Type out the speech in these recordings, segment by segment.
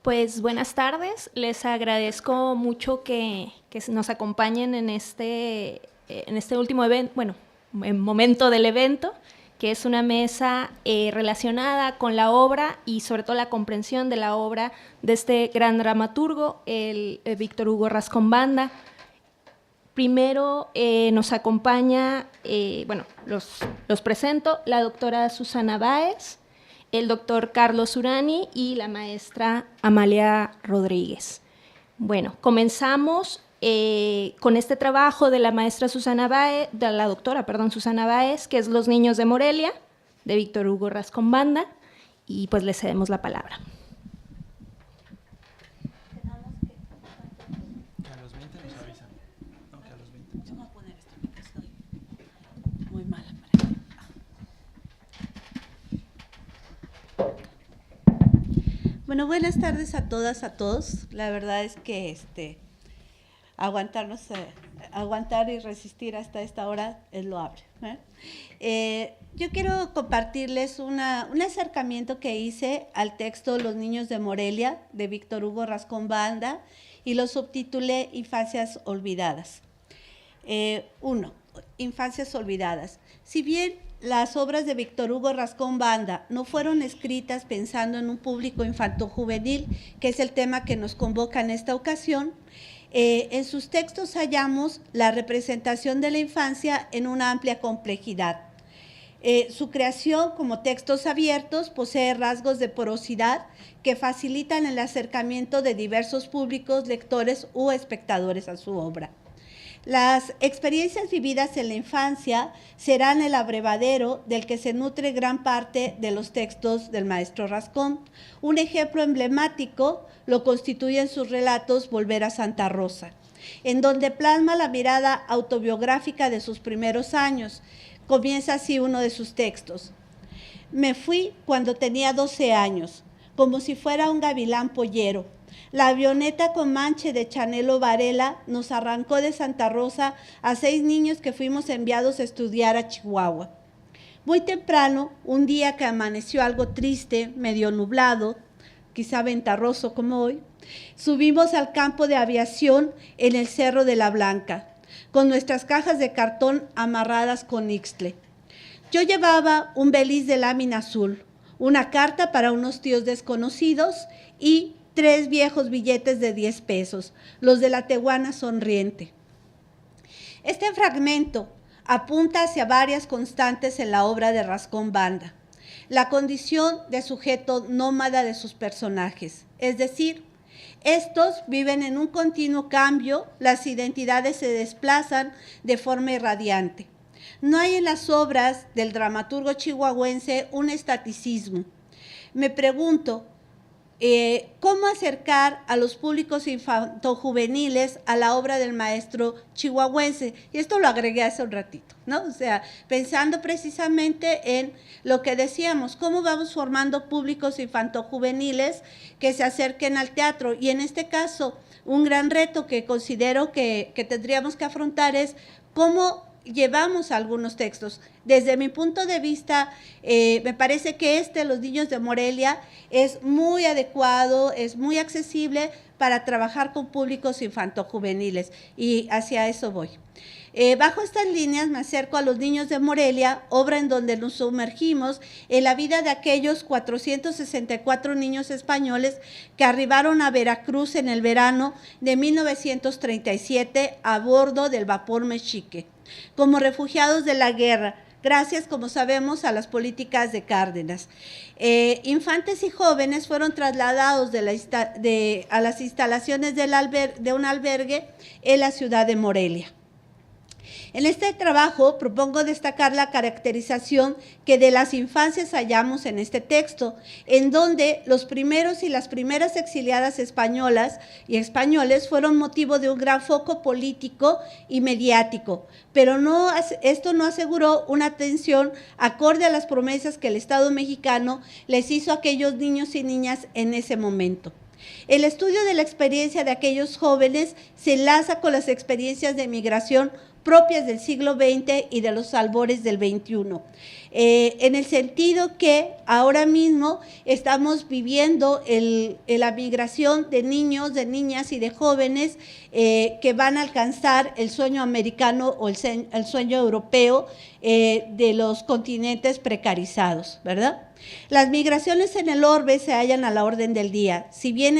Pues buenas tardes, les agradezco mucho que nos acompañen en este último evento, bueno, en momento del evento, que es una mesa relacionada con la obra y sobre todo la comprensión de la obra de este gran dramaturgo, el Víctor Hugo Rascón Banda. Primero nos acompaña, los presento, la doctora Susana Báez, el doctor Carlos Urani y la maestra Amalia Rodríguez. Bueno, comenzamos con este trabajo de la maestra Susana Báez, de la doctora, perdón, Susana Báez, que es Los niños de Morelia, de Víctor Hugo Rascón Banda, y pues le cedemos la palabra. A los 20 nos avisan. No, que a los 20. Yo voy a poner esto porque estoy muy mala para Bueno, buenas tardes a todas, a todos. La verdad es que aguantar y resistir hasta esta hora es loable, ¿eh? Yo quiero compartirles un acercamiento que hice al texto Los niños de Morelia, de Víctor Hugo Rascón Banda, y lo subtitulé Infancias olvidadas. 1. Infancias olvidadas. Si bien las obras de Víctor Hugo Rascón Banda no fueron escritas pensando en un público infanto-juvenil, que es el tema que nos convoca en esta ocasión, en sus textos hallamos la representación de la infancia en una amplia complejidad. Su creación como textos abiertos posee rasgos de porosidad que facilitan el acercamiento de diversos públicos, lectores u espectadores a su obra. Las experiencias vividas en la infancia serán el abrevadero del que se nutre gran parte de los textos del maestro Rascón. Un ejemplo emblemático lo constituyen sus relatos Volver a Santa Rosa, en donde plasma la mirada autobiográfica de sus primeros años. Comienza así uno de sus textos. Me fui cuando tenía 12 años, como si fuera un gavilán pollero. La avioneta con manche de Chanelo Varela nos arrancó de Santa Rosa a 6 niños que fuimos enviados a estudiar a Chihuahua. Muy temprano, un día que amaneció algo triste, medio nublado, quizá ventarroso como hoy, subimos al campo de aviación en el Cerro de la Blanca, con nuestras cajas de cartón amarradas con ixtle. Yo llevaba un beliz de lámina azul, una carta para unos tíos desconocidos y 3 viejos billetes de 10 pesos, los de la tehuana sonriente. Este fragmento apunta hacia varias constantes en la obra de Rascón Banda. La condición de sujeto nómada de sus personajes, es decir, estos viven en un continuo cambio, las identidades se desplazan de forma irradiante. No hay en las obras del dramaturgo chihuahuense un estaticismo. Me pregunto, ¿cómo acercar a los públicos infantojuveniles a la obra del maestro chihuahuense? Y esto lo agregué hace un ratito, ¿no? O sea, pensando precisamente en lo que decíamos, cómo vamos formando públicos infantojuveniles que se acerquen al teatro. Y en este caso, un gran reto que considero que tendríamos que afrontar es cómo llevamos algunos textos. Desde mi punto de vista, me parece que Los niños de Morelia es muy adecuado, es muy accesible para trabajar con públicos infantojuveniles y hacia eso voy. Bajo estas líneas me acerco a Los niños de Morelia, obra en donde nos sumergimos en la vida de aquellos 464 niños españoles que arribaron a Veracruz en el verano de 1937 a bordo del vapor Mexique, como refugiados de la guerra, gracias, como sabemos, a las políticas de Cárdenas. Infantes y jóvenes fueron trasladados a las instalaciones de un albergue en la ciudad de Morelia. En este trabajo propongo destacar la caracterización que de las infancias hallamos en este texto, en donde los primeros y las primeras exiliadas españolas y españoles fueron motivo de un gran foco político y mediático, pero esto no aseguró una atención acorde a las promesas que el Estado mexicano les hizo a aquellos niños y niñas en ese momento. El estudio de la experiencia de aquellos jóvenes se enlaza con las experiencias de migración propias del siglo XX y de los albores del XXI. En el sentido que ahora mismo estamos viviendo la migración de niños, de niñas y de jóvenes que van a alcanzar el sueño americano o el sueño europeo de los continentes precarizados, ¿verdad? Las migraciones en el orbe se hallan a la orden del día. Si bien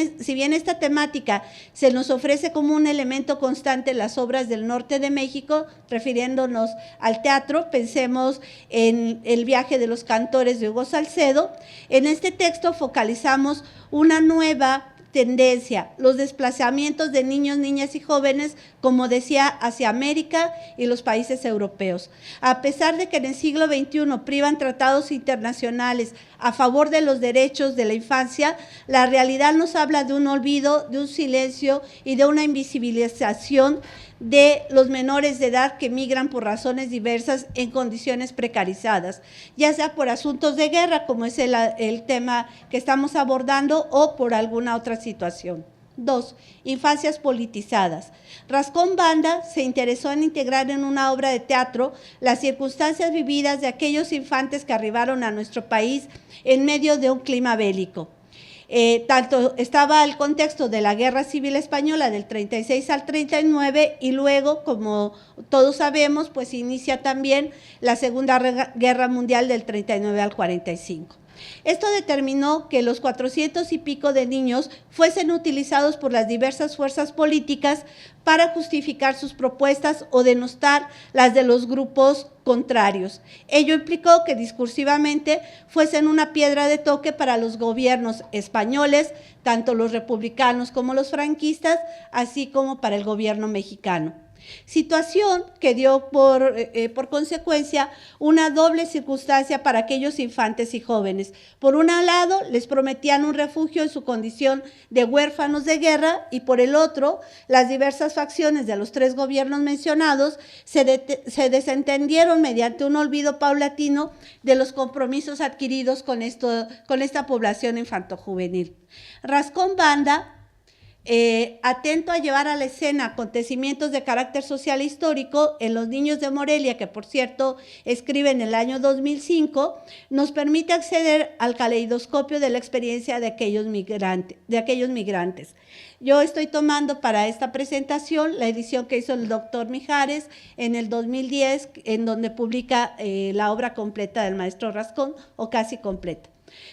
esta temática se nos ofrece como un elemento constante en las obras del norte de México, refiriéndonos al teatro, pensemos en El viaje de los cantores de Hugo Salcedo. En este texto focalizamos una nueva tendencia, los desplazamientos de niños, niñas y jóvenes, como decía, hacia América y los países europeos. A pesar de que en el siglo XXI privan tratados internacionales a favor de los derechos de la infancia, la realidad nos habla de un olvido, de un silencio y de una invisibilización de los menores de edad que migran por razones diversas en condiciones precarizadas, ya sea por asuntos de guerra, como es el tema que estamos abordando, o por alguna otra situación. 2. Infancias politizadas. Rascón Banda se interesó en integrar en una obra de teatro las circunstancias vividas de aquellos infantes que arribaron a nuestro país en medio de un clima bélico. Tanto estaba el contexto de la Guerra Civil Española del 36 al 39 y luego, como todos sabemos, pues inicia también la Segunda Guerra Mundial del 39 al 45. Esto determinó que los 400 y pico de niños fuesen utilizados por las diversas fuerzas políticas para justificar sus propuestas o denostar las de los grupos contrarios. Ello implicó que discursivamente fuesen una piedra de toque para los gobiernos españoles, tanto los republicanos como los franquistas, así como para el gobierno mexicano. Situación que dio por consecuencia una doble circunstancia para aquellos infantes y jóvenes. Por un lado, les prometían un refugio en su condición de huérfanos de guerra, y por el otro, las diversas facciones de los tres gobiernos mencionados se desentendieron mediante un olvido paulatino de los compromisos adquiridos con esta población infantojuvenil. Rascón Banda, atento a llevar a la escena acontecimientos de carácter social e histórico en Los niños de Morelia, que por cierto escribe en el año 2005, nos permite acceder al caleidoscopio de la experiencia de aquellos migrantes. Yo estoy tomando para esta presentación la edición que hizo el doctor Mijares en el 2010, en donde publica la obra completa del maestro Rascón, o casi completa.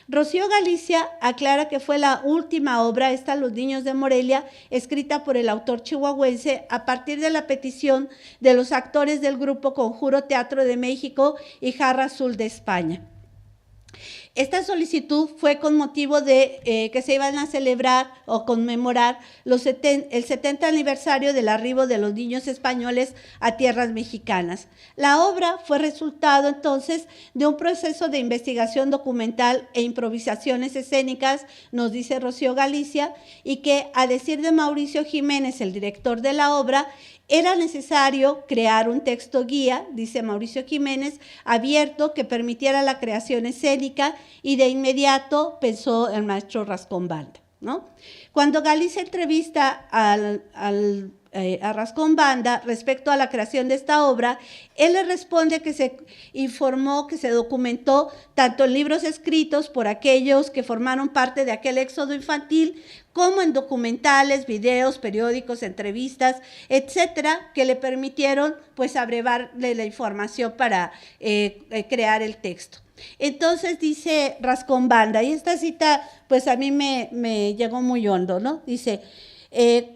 Rocío Galicia aclara que fue la última obra, Los niños de Morelia, escrita por el autor chihuahuense a partir de la petición de los actores del grupo Conjuro Teatro de México y Jarra Azul de España. Esta solicitud fue con motivo de que se iban a celebrar o conmemorar el 70 aniversario del arribo de los niños españoles a tierras mexicanas. La obra fue resultado entonces de un proceso de investigación documental e improvisaciones escénicas, nos dice Rocío Galicia, y que, a decir de Mauricio Jiménez, el director de la obra, era necesario crear un texto guía, dice Mauricio Jiménez, abierto, que permitiera la creación escénica, y de inmediato pensó el maestro Rascón Banda, ¿no? Cuando Galicia entrevista a Rascón Banda respecto a la creación de esta obra, él le responde que se informó, que se documentó tanto en libros escritos por aquellos que formaron parte de aquel éxodo infantil, como en documentales, videos, periódicos, entrevistas, etcétera, que le permitieron pues abrevarle la información para crear el texto. Entonces dice Rascón Banda, y esta cita pues a mí me llegó muy hondo, ¿no? Dice: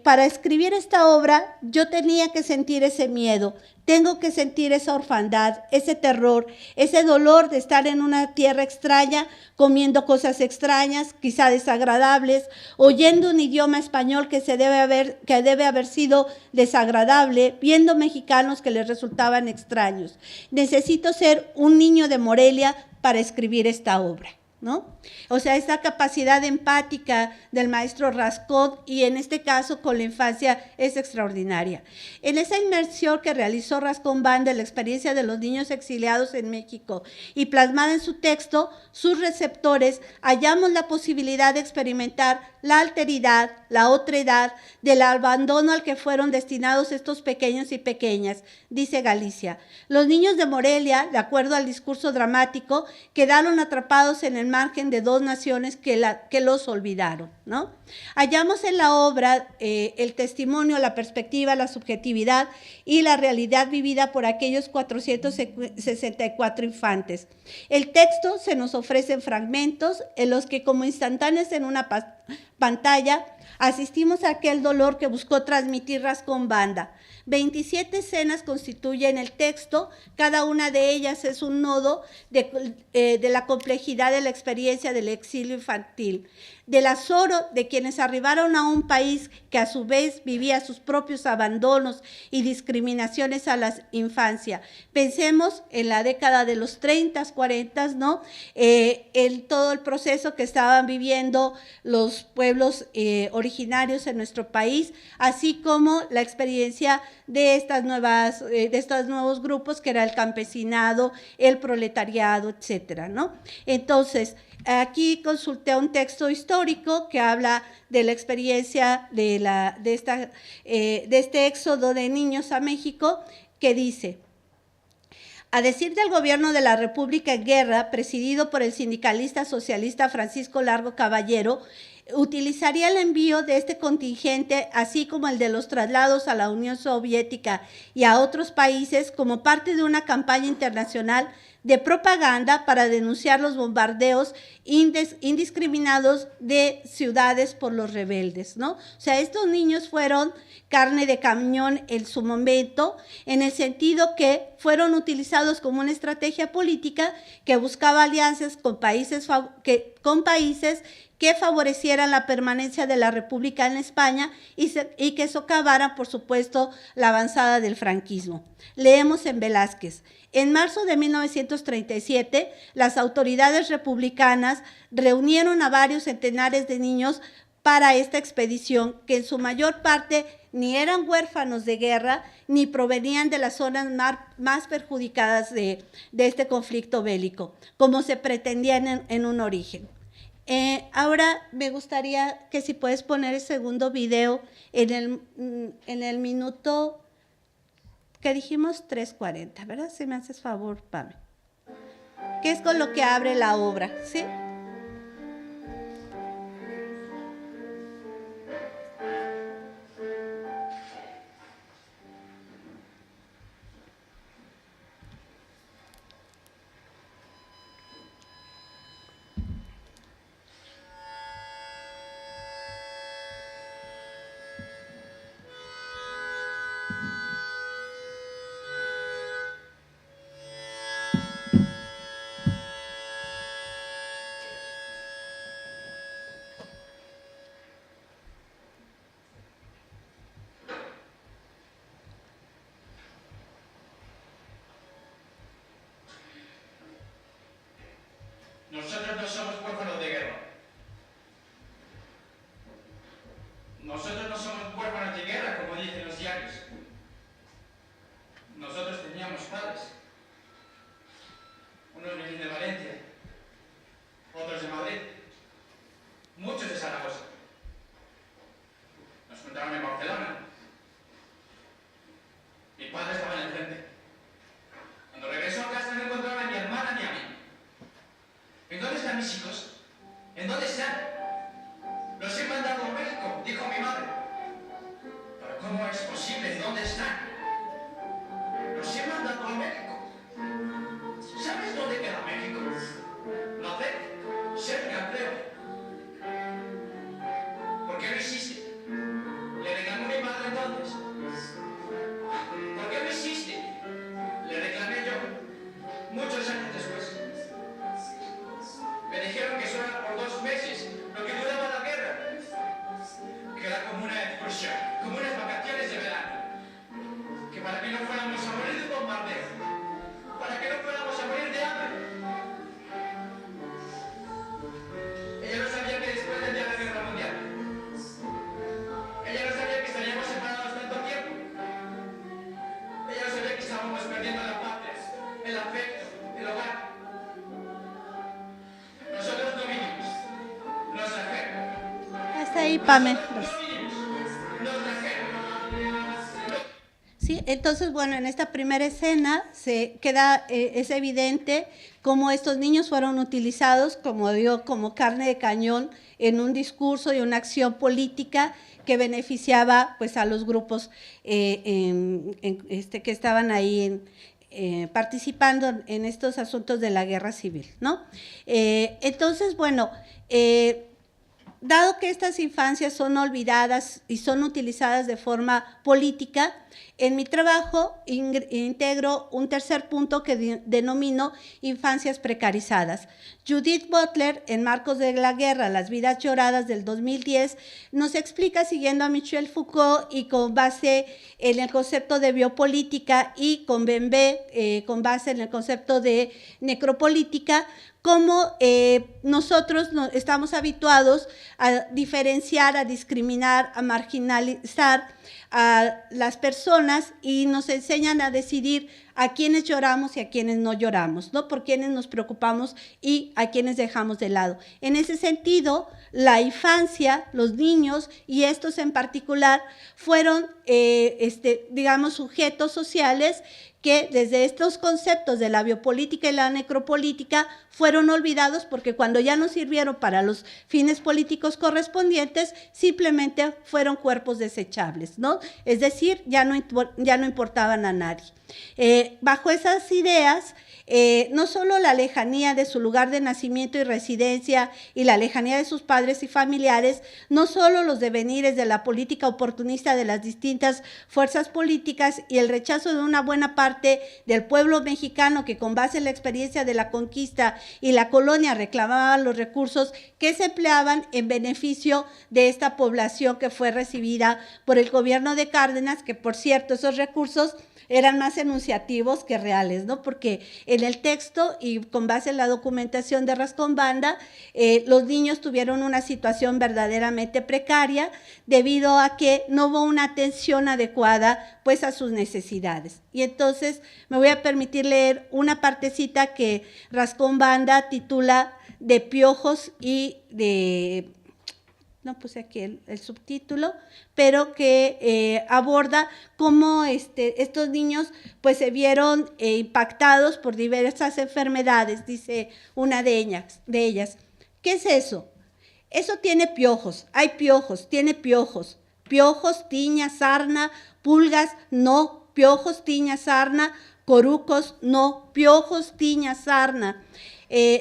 para escribir esta obra yo tenía que sentir ese miedo, tengo que sentir esa orfandad, ese terror, ese dolor de estar en una tierra extraña, comiendo cosas extrañas, quizá desagradables, oyendo un idioma español que debe haber sido desagradable, viendo mexicanos que les resultaban extraños. Necesito ser un niño de Morelia para escribir esta obra, ¿no? O sea, esta capacidad empática del maestro Rascón, y en este caso con la infancia, es extraordinaria. En esa inmersión que realizó Rascón Banda en la experiencia de los niños exiliados en México y plasmada en su texto, sus receptores, hallamos la posibilidad de experimentar la alteridad, la otredad, del abandono al que fueron destinados estos pequeños y pequeñas, dice Galicia. Los niños de Morelia, de acuerdo al discurso dramático, quedaron atrapados en el margen de dos naciones que los olvidaron, ¿no? Hallamos en la obra el testimonio, la perspectiva, la subjetividad y la realidad vivida por aquellos 464 infantes. El texto se nos ofrece en fragmentos en los que, como instantáneos en una pantalla, asistimos a aquel dolor que buscó transmitir Rascón Banda. 27 escenas constituyen el texto, cada una de ellas es un nodo de la complejidad de la experiencia del exilio infantil, del azoro de quienes arribaron a un país que a su vez vivía sus propios abandonos y discriminaciones a la infancia. Pensemos en la década de los 30, 40, ¿no? En todo el proceso que estaban viviendo los pueblos originarios en nuestro país, así como la experiencia de estos nuevos grupos que era el campesinado, el proletariado, etcétera, ¿no? Entonces, aquí consulté un texto histórico que habla de la experiencia de este éxodo de niños a México, que dice: a decir del gobierno de la República en guerra, presidido por el sindicalista socialista Francisco Largo Caballero, utilizaría el envío de este contingente, así como el de los traslados a la Unión Soviética y a otros países, como parte de una campaña internacional de propaganda para denunciar los bombardeos indiscriminados de ciudades por los rebeldes, ¿no? O sea, estos niños fueron carne de cañón en su momento, en el sentido que fueron utilizados como una estrategia política que buscaba alianzas con países que favorecieran la permanencia de la República en España y que socavaran, por supuesto, la avanzada del franquismo. Leemos en Velázquez: en marzo de 1937, las autoridades republicanas reunieron a varios centenares de niños para esta expedición, que en su mayor parte ni eran huérfanos de guerra, ni provenían de las zonas más perjudicadas de este conflicto bélico, como se pretendía en un origen. Ahora me gustaría que si puedes poner el segundo video en el minuto que dijimos 3:40, ¿verdad? Si me haces favor, Pame. ¿Qué es con lo que abre la obra? ¿Sí? Nosotros no somos huérfanos de guerra. Nosotros no somos huérfanos de guerra, como dicen los diarios. Nosotros teníamos padres. Unos venían de Valencia, otros de Madrid, muchos de Zaragoza. Nos encontraron en Barcelona. Mi padre estaba en el frente. Cuando regresó a casa no encontraba a mi hermana ni a mí. ¿En dónde están mis hijos? ¿En dónde están? Los he mandado a México, dijo mi madre. ¿Pero cómo es posible? ¿En dónde están? Los he mandado a México. ¿Sabes dónde queda México? No sé, cerca, creo. ¿Por qué lo hiciste? Le reclamó mi madre entonces. ¿Por qué lo hiciste? Le reclamé yo, muchos años después. Me dijeron que solo era por 2 meses, lo que duraba la guerra. Que era como una excursión, como unas vacaciones de verano. ahí, Pame. Sí, entonces, bueno, en esta primera escena es evidente cómo estos niños fueron utilizados, como digo, como carne de cañón en un discurso y una acción política que beneficiaba pues a los grupos que estaban ahí participando en estos asuntos de la guerra civil, ¿no? Entonces, bueno, dado que estas infancias son olvidadas y son utilizadas de forma política, en mi trabajo integro un tercer punto que denomino infancias precarizadas. Judith Butler, en Marcos de la Guerra, Las vidas lloradas del 2010, nos explica, siguiendo a Michel Foucault y con base en el concepto de biopolítica y con Bembe, con base en el concepto de necropolítica, cómo nosotros estamos habituados a diferenciar, a discriminar, a marginalizar a las personas y nos enseñan a decidir a quienes lloramos y a quienes no lloramos, ¿no? Por quienes nos preocupamos y a quienes dejamos de lado. En ese sentido, la infancia, los niños y estos en particular fueron, digamos, sujetos sociales que desde estos conceptos de la biopolítica y la necropolítica fueron olvidados porque cuando ya no sirvieron para los fines políticos correspondientes, simplemente fueron cuerpos desechables, ¿no? Es decir, ya no importaban a nadie. Bajo esas ideas, no solo la lejanía de su lugar de nacimiento y residencia y la lejanía de sus padres y familiares, no solo los devenires de la política oportunista de las distintas fuerzas políticas y el rechazo de una buena parte del pueblo mexicano que con base en la experiencia de la conquista y la colonia reclamaban los recursos que se empleaban en beneficio de esta población que fue recibida por el gobierno de Cárdenas, que por cierto esos recursos eran más enunciativos que reales, ¿no? Porque en el texto y con base en la documentación de Rascón Banda, los niños tuvieron una situación verdaderamente precaria debido a que no hubo una atención adecuada pues a sus necesidades. Y entonces me voy a permitir leer una partecita que Rascón Banda titula De piojos y de... no puse aquí el subtítulo, pero que aborda cómo estos niños pues se vieron impactados por diversas enfermedades, dice una de ellas. ¿Qué es eso? Eso tiene piojos, hay piojos, tiene piojos. Piojos, tiña, sarna, pulgas, no. Piojos, tiña, sarna, corucos, no. Piojos, tiña, sarna.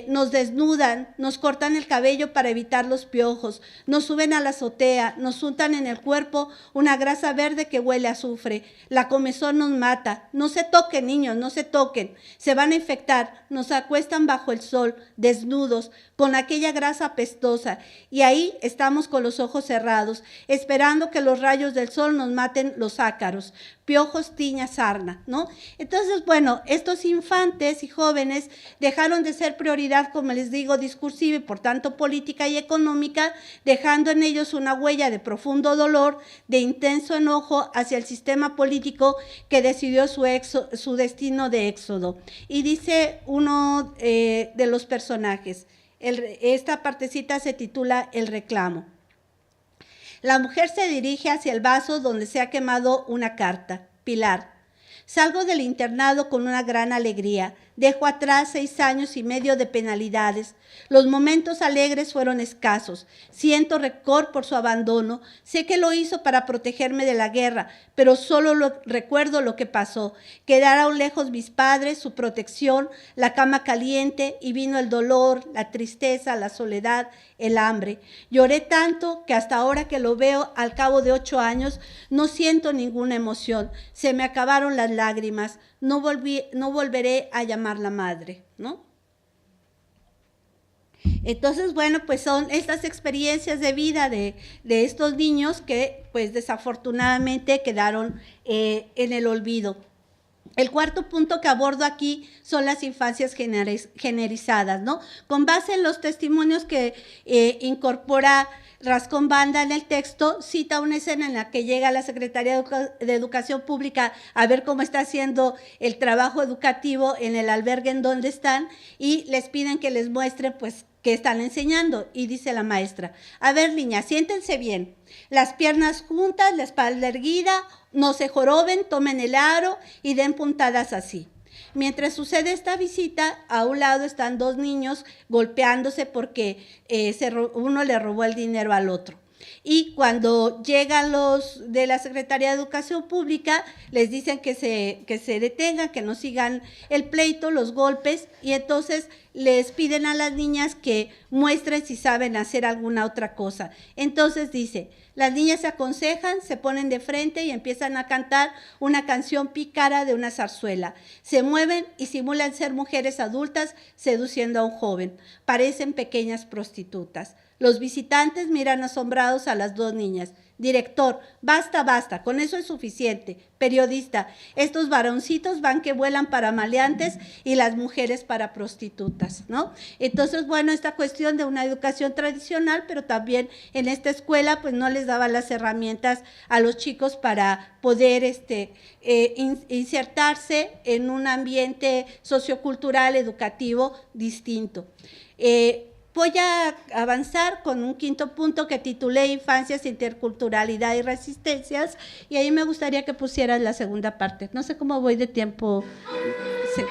Nos desnudan, nos cortan el cabello para evitar los piojos, nos suben a la azotea, nos untan en el cuerpo una grasa verde que huele a azufre, la comezón nos mata. No se toquen, niños, no se toquen, se van a infectar. Nos acuestan bajo el sol, desnudos, con aquella grasa apestosa, y ahí estamos con los ojos cerrados, esperando que los rayos del sol nos maten los ácaros. Piojos, tiña, sarna, ¿no? Entonces, bueno, estos infantes y jóvenes dejaron de ser prioridad, como les digo, discursiva y por tanto política y económica, dejando en ellos una huella de profundo dolor, de intenso enojo hacia el sistema político que decidió su destino de éxodo. Y dice uno de los personajes, esta partecita se titula El reclamo. La mujer se dirige hacia el vaso donde se ha quemado una carta. Pilar. Salgo del internado con una gran alegría. Dejo atrás 6 años y medio de penalidades. Los momentos alegres fueron escasos. Siento rencor por su abandono. Sé que lo hizo para protegerme de la guerra, pero solo recuerdo lo que pasó. Quedaron lejos mis padres, su protección, la cama caliente, y vino el dolor, la tristeza, la soledad, el hambre. Lloré tanto que hasta ahora que lo veo, al cabo de 8 años, no siento ninguna emoción. Se me acabaron las lágrimas. No volveré a llamarla madre, ¿no? Entonces, bueno, pues son estas experiencias de vida de estos niños que, pues, desafortunadamente quedaron en el olvido. El cuarto punto que abordo aquí son las infancias generizadas, ¿no? Con base en los testimonios que incorpora Rascón Banda en el texto, cita una escena en la que llega la Secretaría de Educación Pública a ver cómo está haciendo el trabajo educativo en el albergue en donde están y les piden que les muestren, pues, que están enseñando. Y dice la maestra, a ver, niñas, siéntense bien, las piernas juntas, la espalda erguida, no se joroben, tomen el aro y den puntadas así. Mientras sucede esta visita, a un lado están dos niños golpeándose porque uno le robó el dinero al otro. Y cuando llegan los de la Secretaría de Educación Pública, les dicen que se detengan, que no sigan el pleito, los golpes, y entonces les piden a las niñas que muestren si saben hacer alguna otra cosa. Entonces dice, las niñas se aconsejan, se ponen de frente y empiezan a cantar una canción pícara de una zarzuela. Se mueven y simulan ser mujeres adultas seduciendo a un joven. Parecen pequeñas prostitutas. Los visitantes miran asombrados a las dos niñas. Director, basta, basta, con eso es suficiente. Periodista, estos varoncitos van que vuelan para maleantes y las mujeres para prostitutas, ¿no? Entonces, bueno, esta cuestión de una educación tradicional, pero también en esta escuela, pues no les daban las herramientas a los chicos para poder insertarse en un ambiente sociocultural, educativo distinto. Voy a avanzar con un quinto punto que titulé Infancias, Interculturalidad y Resistencias, y ahí me gustaría que pusieras la segunda parte. No sé cómo voy de tiempo. Sí.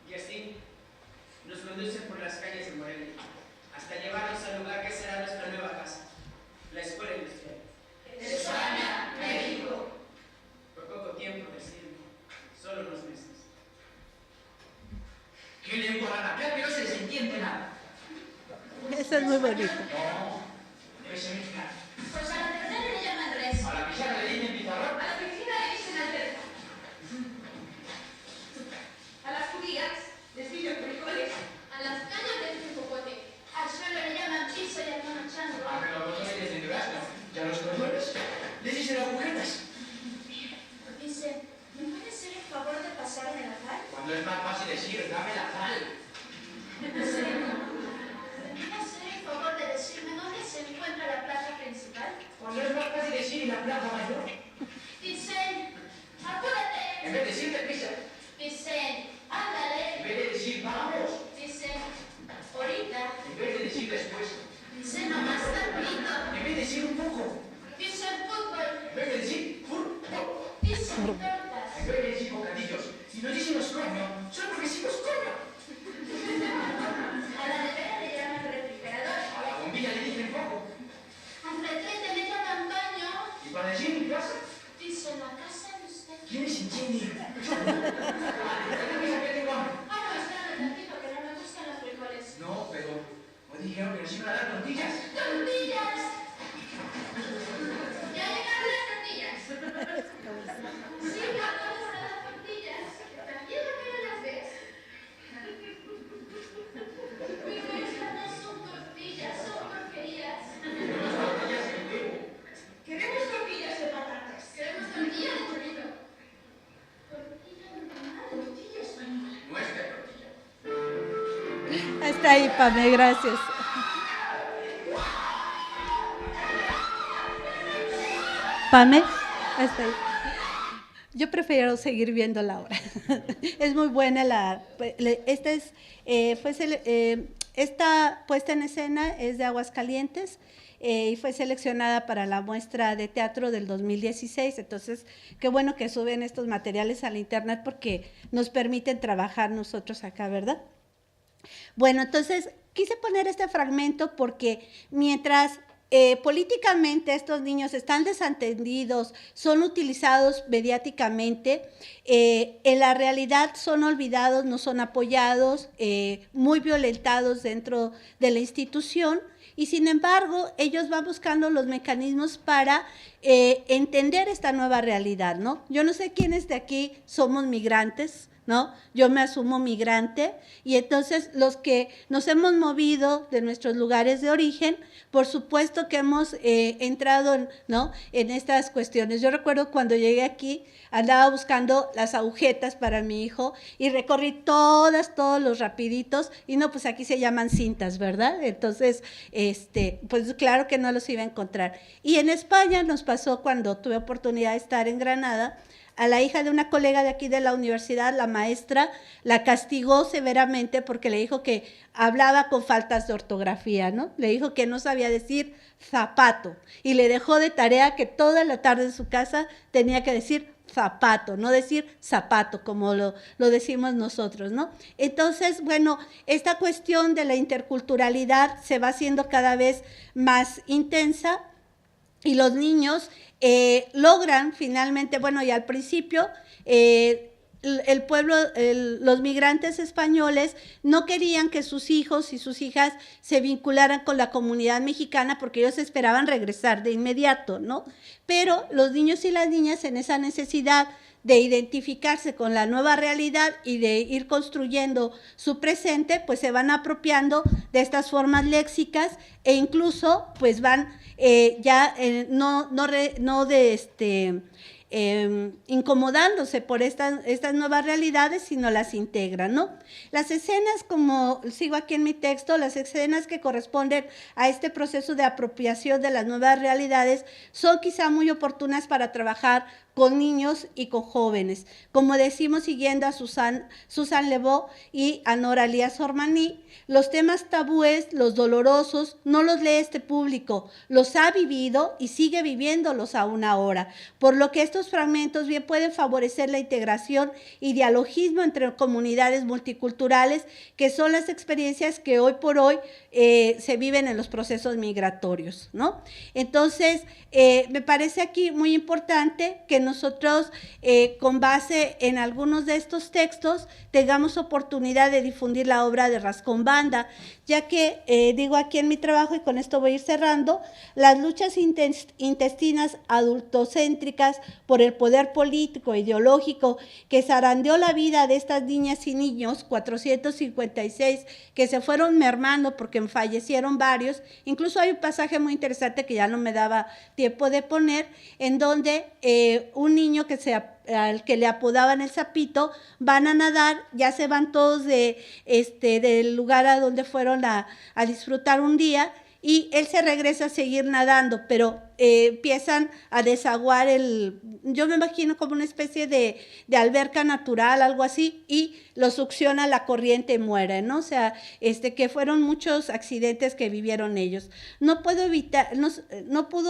Y así nos conducen por las calles de Morelia, hasta llevarnos al lugar que será nuestra nueva casa, la Escuela Industrial. España, México. Por poco tiempo recién, solo unos meses. ¿Qué lengua van a hablar? Que no se les entiende nada. Eso es muy bonito. No, debe ser mexicano. Pues a la tercera le llaman res. A la pizarra le dicen pizarrón. A la piscina le dicen alberca. A las judías les dicen frijoles. A las cañas les dicen popote. Al suelo le llaman piso y al manchando. Ah, pero a los dos les dicen durazno. Y a los colores les dicen agujetas. Dice, ¿me puede hacer el favor de pasarme la cal? Cuando es más fácil decir, dame la sal. Dice, ¿me puede hacer el favor de decirme dónde se encuentra la plaza principal? Cuando es más fácil decir, la plaza mayor. Dicen, apúrate. En vez de decir, deprisa. Dicen, En ándale. vez de decir, vamos. Dicen, ahorita. En vez de decir después. Dicen, nomás tantito. En vez de decir un poco. Dicen, fútbol. En vez de decir fútbol. Dicen, tortas. En vez de decir bocadillos. Si no decimos coño, solo porque decimos coño. A la nevera le llaman refrigerador. A la bombilla le dicen foco. Al retrete le llaman baño. Y para decir mi casa, Dicen, la casa de usted. ¿quién es Inchini? Ah, no, espérame tantito, que no me gustan los frijoles. No, pero hoy dijeron que nos iban a dar tortillas. ¡Tortillas! Ya llegaron las tortillas. Sí, vamos a las tortillas. También no las ves. Pero estas no son tortillas, son porquerías. Queremos tortillas de patatas. Queremos tortillas de chorizo. Tortilla normal, tortilla española. Nuestra tortilla. Hasta ahí, Pame, gracias. Pame, hasta ahí. Yo prefiero seguir viendo la obra. Es muy buena esta puesta en escena es de Aguascalientes y fue seleccionada para la muestra de teatro del 2016. Entonces, qué bueno que suben estos materiales al internet porque nos permiten trabajar nosotros acá, ¿verdad? Bueno, entonces quise poner este fragmento porque mientras políticamente estos niños están desatendidos, son utilizados mediáticamente, en la realidad son olvidados, no son apoyados, muy violentados dentro de la institución, y sin embargo ellos van buscando los mecanismos para entender esta nueva realidad, ¿no? Yo no sé quiénes de aquí somos migrantes, ¿no? Yo me asumo migrante y entonces los que nos hemos movido de nuestros lugares de origen, por supuesto que hemos entrado, ¿no?, en estas cuestiones. Yo recuerdo cuando llegué aquí, andaba buscando las agujetas para mi hijo y recorrí todos los rapiditos y no, pues aquí se llaman cintas, ¿verdad? Entonces, pues claro que no los iba a encontrar. Y en España nos pasó cuando tuve oportunidad de estar en Granada, a la hija de una colega de aquí de la universidad, la maestra la castigó severamente porque le dijo que hablaba con faltas de ortografía, ¿no? Le dijo que no sabía decir zapato y le dejó de tarea que toda la tarde en su casa tenía que decir zapato, no decir zapato como lo decimos nosotros, ¿no? Entonces, bueno, esta cuestión de la interculturalidad se va haciendo cada vez más intensa y los niños logran finalmente, bueno, y al principio el pueblo, los migrantes españoles no querían que sus hijos y sus hijas se vincularan con la comunidad mexicana porque ellos esperaban regresar de inmediato, ¿no? Pero los niños y las niñas en esa necesidad de identificarse con la nueva realidad y de ir construyendo su presente, pues se van apropiando de estas formas léxicas e incluso pues van incomodándose por estas nuevas realidades, sino las integran, ¿no? Las escenas, como sigo aquí en mi texto, las escenas que corresponden a este proceso de apropiación de las nuevas realidades son quizá muy oportunas para trabajar con niños y con jóvenes. Como decimos siguiendo a Susan Le Beau y a Noralia Sormaní, los temas tabúes, los dolorosos, no los lee este público, los ha vivido y sigue viviéndolos aún ahora, por lo que estos fragmentos bien pueden favorecer la integración y dialogismo entre comunidades multiculturales, que son las experiencias que hoy por hoy se viven en los procesos migratorios, ¿no? Entonces, me parece aquí muy importante que nosotros, con base en algunos de estos textos, tengamos oportunidad de difundir la obra de Rascón Banda, ya que, digo aquí en mi trabajo, y con esto voy a ir cerrando, las luchas intestinas adultocéntricas por el poder político e ideológico que zarandeó la vida de estas niñas y niños, 456, que se fueron mermando porque fallecieron varios. Incluso hay un pasaje muy interesante que ya no me daba tiempo de poner, en donde un niño al que le apodaban el sapito, van a nadar, ya se van todos del lugar a donde fueron a disfrutar un día, y él se regresa a seguir nadando, pero empiezan a desaguar yo me imagino como una especie de alberca natural, algo así, y lo succiona la corriente y muere, ¿no? O sea, que fueron muchos accidentes que vivieron ellos. No pudo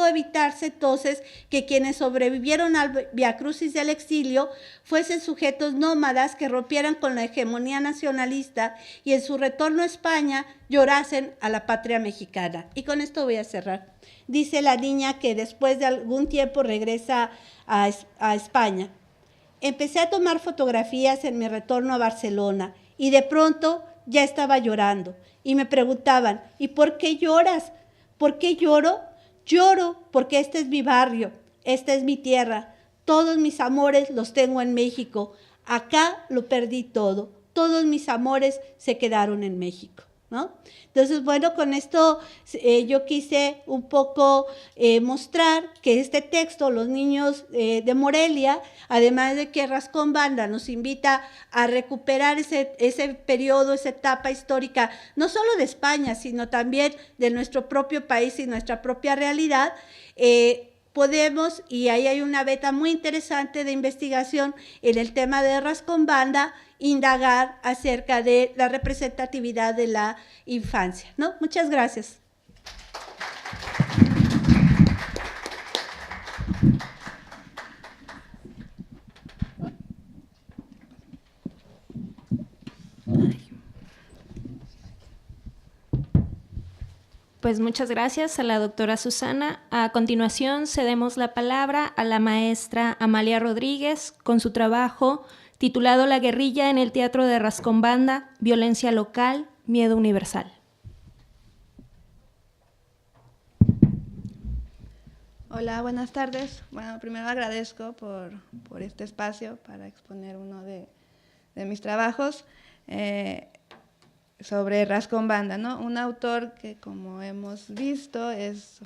evitarse entonces que quienes sobrevivieron al viacrucis del exilio fuesen sujetos nómadas que rompieran con la hegemonía nacionalista y en su retorno a España llorasen a la patria mexicana. Y con esto voy a cerrar. Dice la niña que después de algún tiempo regresa a España. Empecé a tomar fotografías en mi retorno a Barcelona y de pronto ya estaba llorando. Y me preguntaban, ¿y por qué lloras? ¿Por qué lloro? Lloro porque este es mi barrio, esta es mi tierra. Todos mis amores los tengo en México. Acá lo perdí todo. Todos mis amores se quedaron en México, ¿no? Entonces, bueno, con esto yo quise un poco mostrar que este texto, Los niños de Morelia, además de que Rascón Banda nos invita a recuperar ese periodo, esa etapa histórica, no solo de España, sino también de nuestro propio país y nuestra propia realidad, podemos, y ahí hay una beta muy interesante de investigación en el tema de Rascón Banda, indagar acerca de la representatividad de la infancia, ¿no? Muchas gracias. Pues muchas gracias a la doctora Susana. A continuación cedemos la palabra a la maestra Amalia Rodríguez con su trabajo titulado La guerrilla en el teatro de Rascón Banda, violencia local, miedo universal. Hola, buenas tardes. Bueno, primero agradezco por este espacio para exponer uno de mis trabajos sobre Rascón Banda, ¿no? Un autor que, como hemos visto,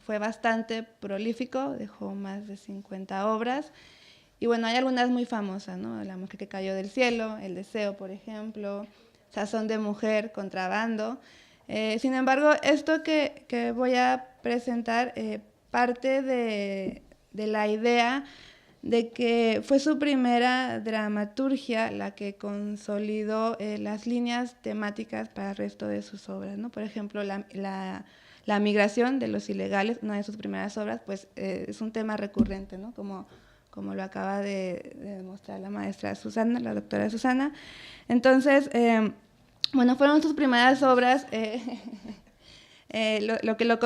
fue bastante prolífico, dejó más de 50 obras. Y bueno, hay algunas muy famosas, ¿no? La mujer que cayó del cielo, El deseo, por ejemplo, Sazón de mujer, Contrabando. Sin embargo, esto que voy a presentar parte de la idea de que fue su primera dramaturgia la que consolidó las líneas temáticas para el resto de sus obras, ¿no? Por ejemplo, la migración de los ilegales, una de sus primeras obras, pues es un tema recurrente, ¿no? Como lo acaba de demostrar la maestra Susana, la doctora Susana. Entonces, bueno, fueron sus primeras obras, lo que lo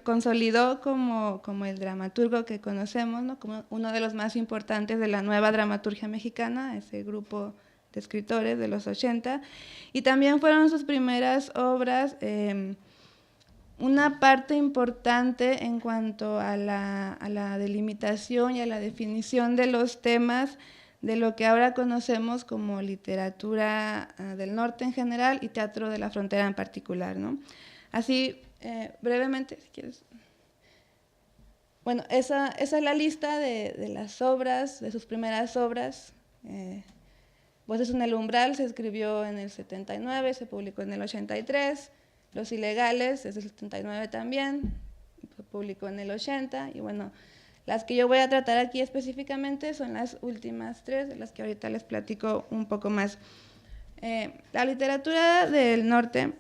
consolidó como el dramaturgo que conocemos, ¿no? Como uno de los más importantes de la nueva dramaturgia mexicana, ese grupo de escritores de los 80, y también fueron sus primeras obras una parte importante en cuanto a la delimitación y a la definición de los temas de lo que ahora conocemos como literatura del norte en general y teatro de la frontera en particular, ¿no? Así, brevemente, si quieres. Bueno, esa es la lista de las obras, de sus primeras obras. Voces en el umbral se escribió en el 79, se publicó en el 83. Los ilegales es del 79 también, se publicó en el 80. Y bueno, las que yo voy a tratar aquí específicamente son las últimas tres, de las que ahorita les platico un poco más. La literatura del norte,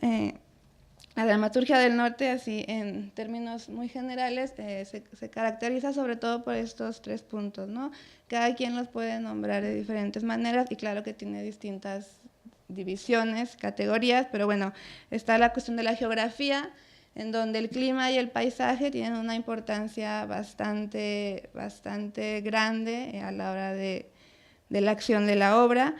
la dramaturgia del norte, así en términos muy generales, se caracteriza sobre todo por estos 3 puntos, ¿no? Cada quien los puede nombrar de diferentes maneras y claro que tiene distintas divisiones, categorías, pero bueno, está la cuestión de la geografía, en donde el clima y el paisaje tienen una importancia bastante grande a la hora de la acción de la obra.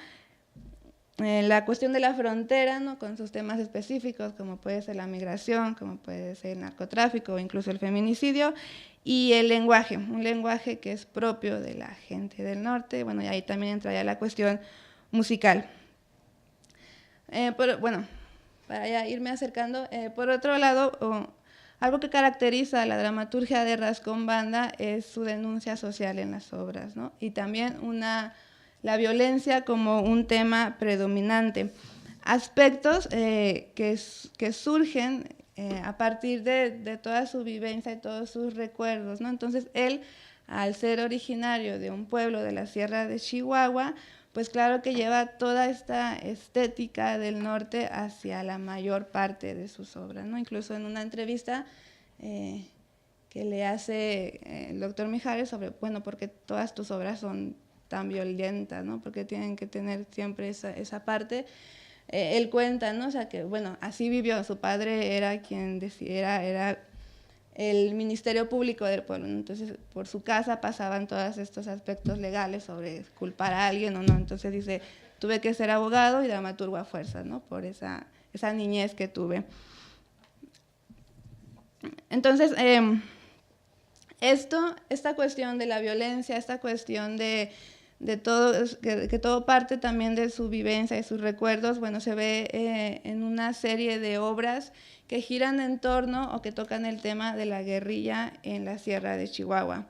La cuestión de la frontera, ¿no? Con sus temas específicos, como puede ser la migración, como puede ser el narcotráfico o incluso el feminicidio, y el lenguaje, un lenguaje que es propio de la gente del norte. Bueno, y ahí también entraría la cuestión musical. Bueno, para ya irme acercando, por otro lado, algo que caracteriza a la dramaturgia de Rascón Banda es su denuncia social en las obras, ¿no? Y también la violencia como un tema predominante. Aspectos que surgen a partir de toda su vivencia y todos sus recuerdos, ¿no? Entonces, él, al ser originario de un pueblo de la Sierra de Chihuahua, pues claro que lleva toda esta estética del norte hacia la mayor parte de sus obras, ¿no? Incluso en una entrevista que le hace el doctor Mijares sobre, bueno, porque todas tus obras son tan violentas, ¿no? Porque tienen que tener siempre esa parte. Él cuenta, ¿no? O sea, que, bueno, así vivió, su padre era quien decía, era el Ministerio Público del pueblo, ¿no? Entonces por su casa pasaban todos estos aspectos legales sobre culpar a alguien o no, entonces dice, tuve que ser abogado y dramaturgo a fuerza, ¿no? Por esa niñez que tuve. Entonces, esta cuestión de la violencia, esta cuestión de todo, que todo parte también de su vivencia y sus recuerdos, bueno, se ve en una serie de obras que giran en torno o que tocan el tema de la guerrilla en la Sierra de Chihuahua.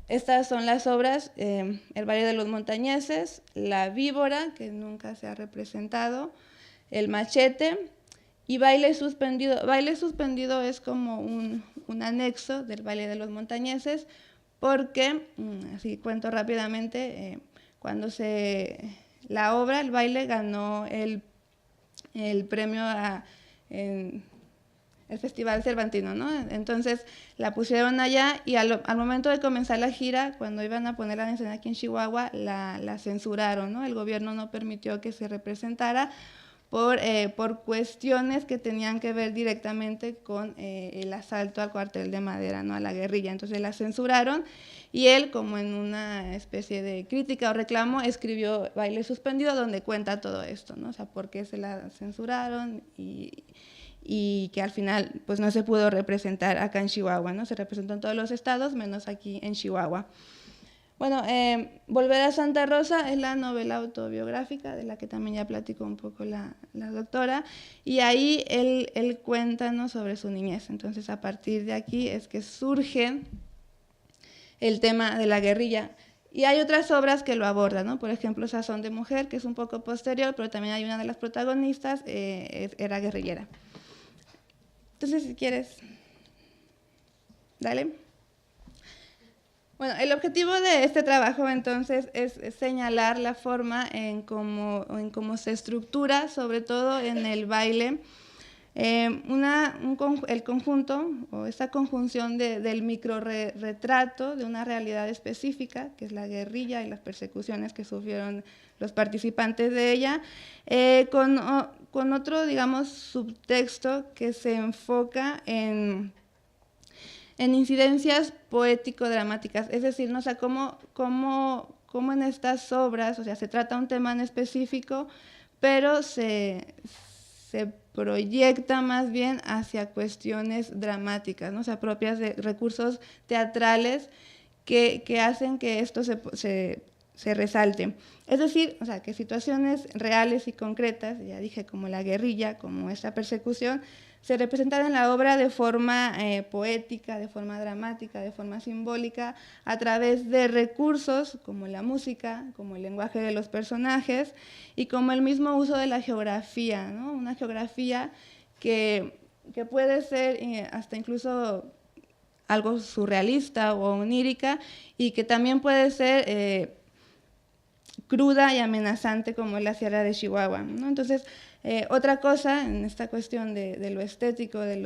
Estas son las obras, El Valle de los Montañeses, La Víbora, que nunca se ha representado, El Machete y Baile Suspendido. Baile Suspendido es como un anexo del Valle de los Montañeses, porque, así cuento rápidamente, cuando la obra, el baile, ganó el premio en el Festival Cervantino, ¿no? Entonces la pusieron allá y al momento de comenzar la gira, cuando iban a ponerla en escena aquí en Chihuahua, la censuraron, ¿no? El gobierno no permitió que se representara por cuestiones que tenían que ver directamente con el asalto al cuartel de Madera, ¿no? A la guerrilla. Entonces la censuraron y él, como en una especie de crítica o reclamo, escribió Baile Suspendido, donde cuenta todo esto, ¿no? O sea, por qué se la censuraron y que al final pues no se pudo representar acá en Chihuahua, ¿no? Se representó en todos los estados, menos aquí en Chihuahua. Bueno, Volver a Santa Rosa es la novela autobiográfica de la que también ya platicó un poco la doctora, y ahí él cuenta, ¿no?, sobre su niñez. Entonces, a partir de aquí es que surge el tema de la guerrilla. Y hay otras obras que lo abordan, ¿no? Por ejemplo, Sazón de Mujer, que es un poco posterior, pero también hay una de las protagonistas, era guerrillera. Entonces, si quieres, dale. Bueno, el objetivo de este trabajo entonces es señalar la forma en cómo se estructura, sobre todo en el baile, el conjunto o esta conjunción del microrretrato de una realidad específica, que es la guerrilla y las persecuciones que sufrieron los participantes de ella, con otro, digamos, subtexto que se enfoca en incidencias poético-dramáticas, es decir, ¿no? O sea, cómo en estas obras, o sea, se trata un tema en específico, pero se proyecta más bien hacia cuestiones dramáticas, ¿no? O sea, propias de recursos teatrales que hacen que esto se resalte. Es decir, o sea, que situaciones reales y concretas, ya dije, como la guerrilla, como esta persecución, se representan en la obra de forma poética, de forma dramática, de forma simbólica, a través de recursos como la música, como el lenguaje de los personajes y como el mismo uso de la geografía, ¿no? Una geografía que puede ser hasta incluso algo surrealista o onírica, y que también puede ser cruda y amenazante, como es la Sierra de Chihuahua, ¿no? Entonces, otra cosa en esta cuestión de lo estético, de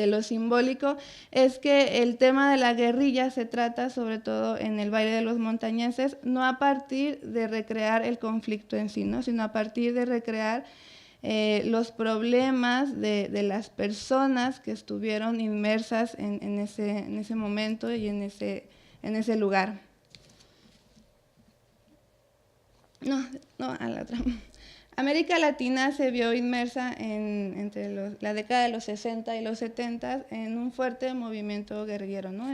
lo simbólico, es que el tema de la guerrilla se trata sobre todo en el baile de los montañeses, no a partir de recrear el conflicto en sí, ¿no?, sino a partir de recrear los problemas de las personas que estuvieron inmersas en ese momento y en ese lugar. No, a la otra. América Latina se vio inmersa entre la década de los 60 y los 70 en un fuerte movimiento guerrillero, ¿no?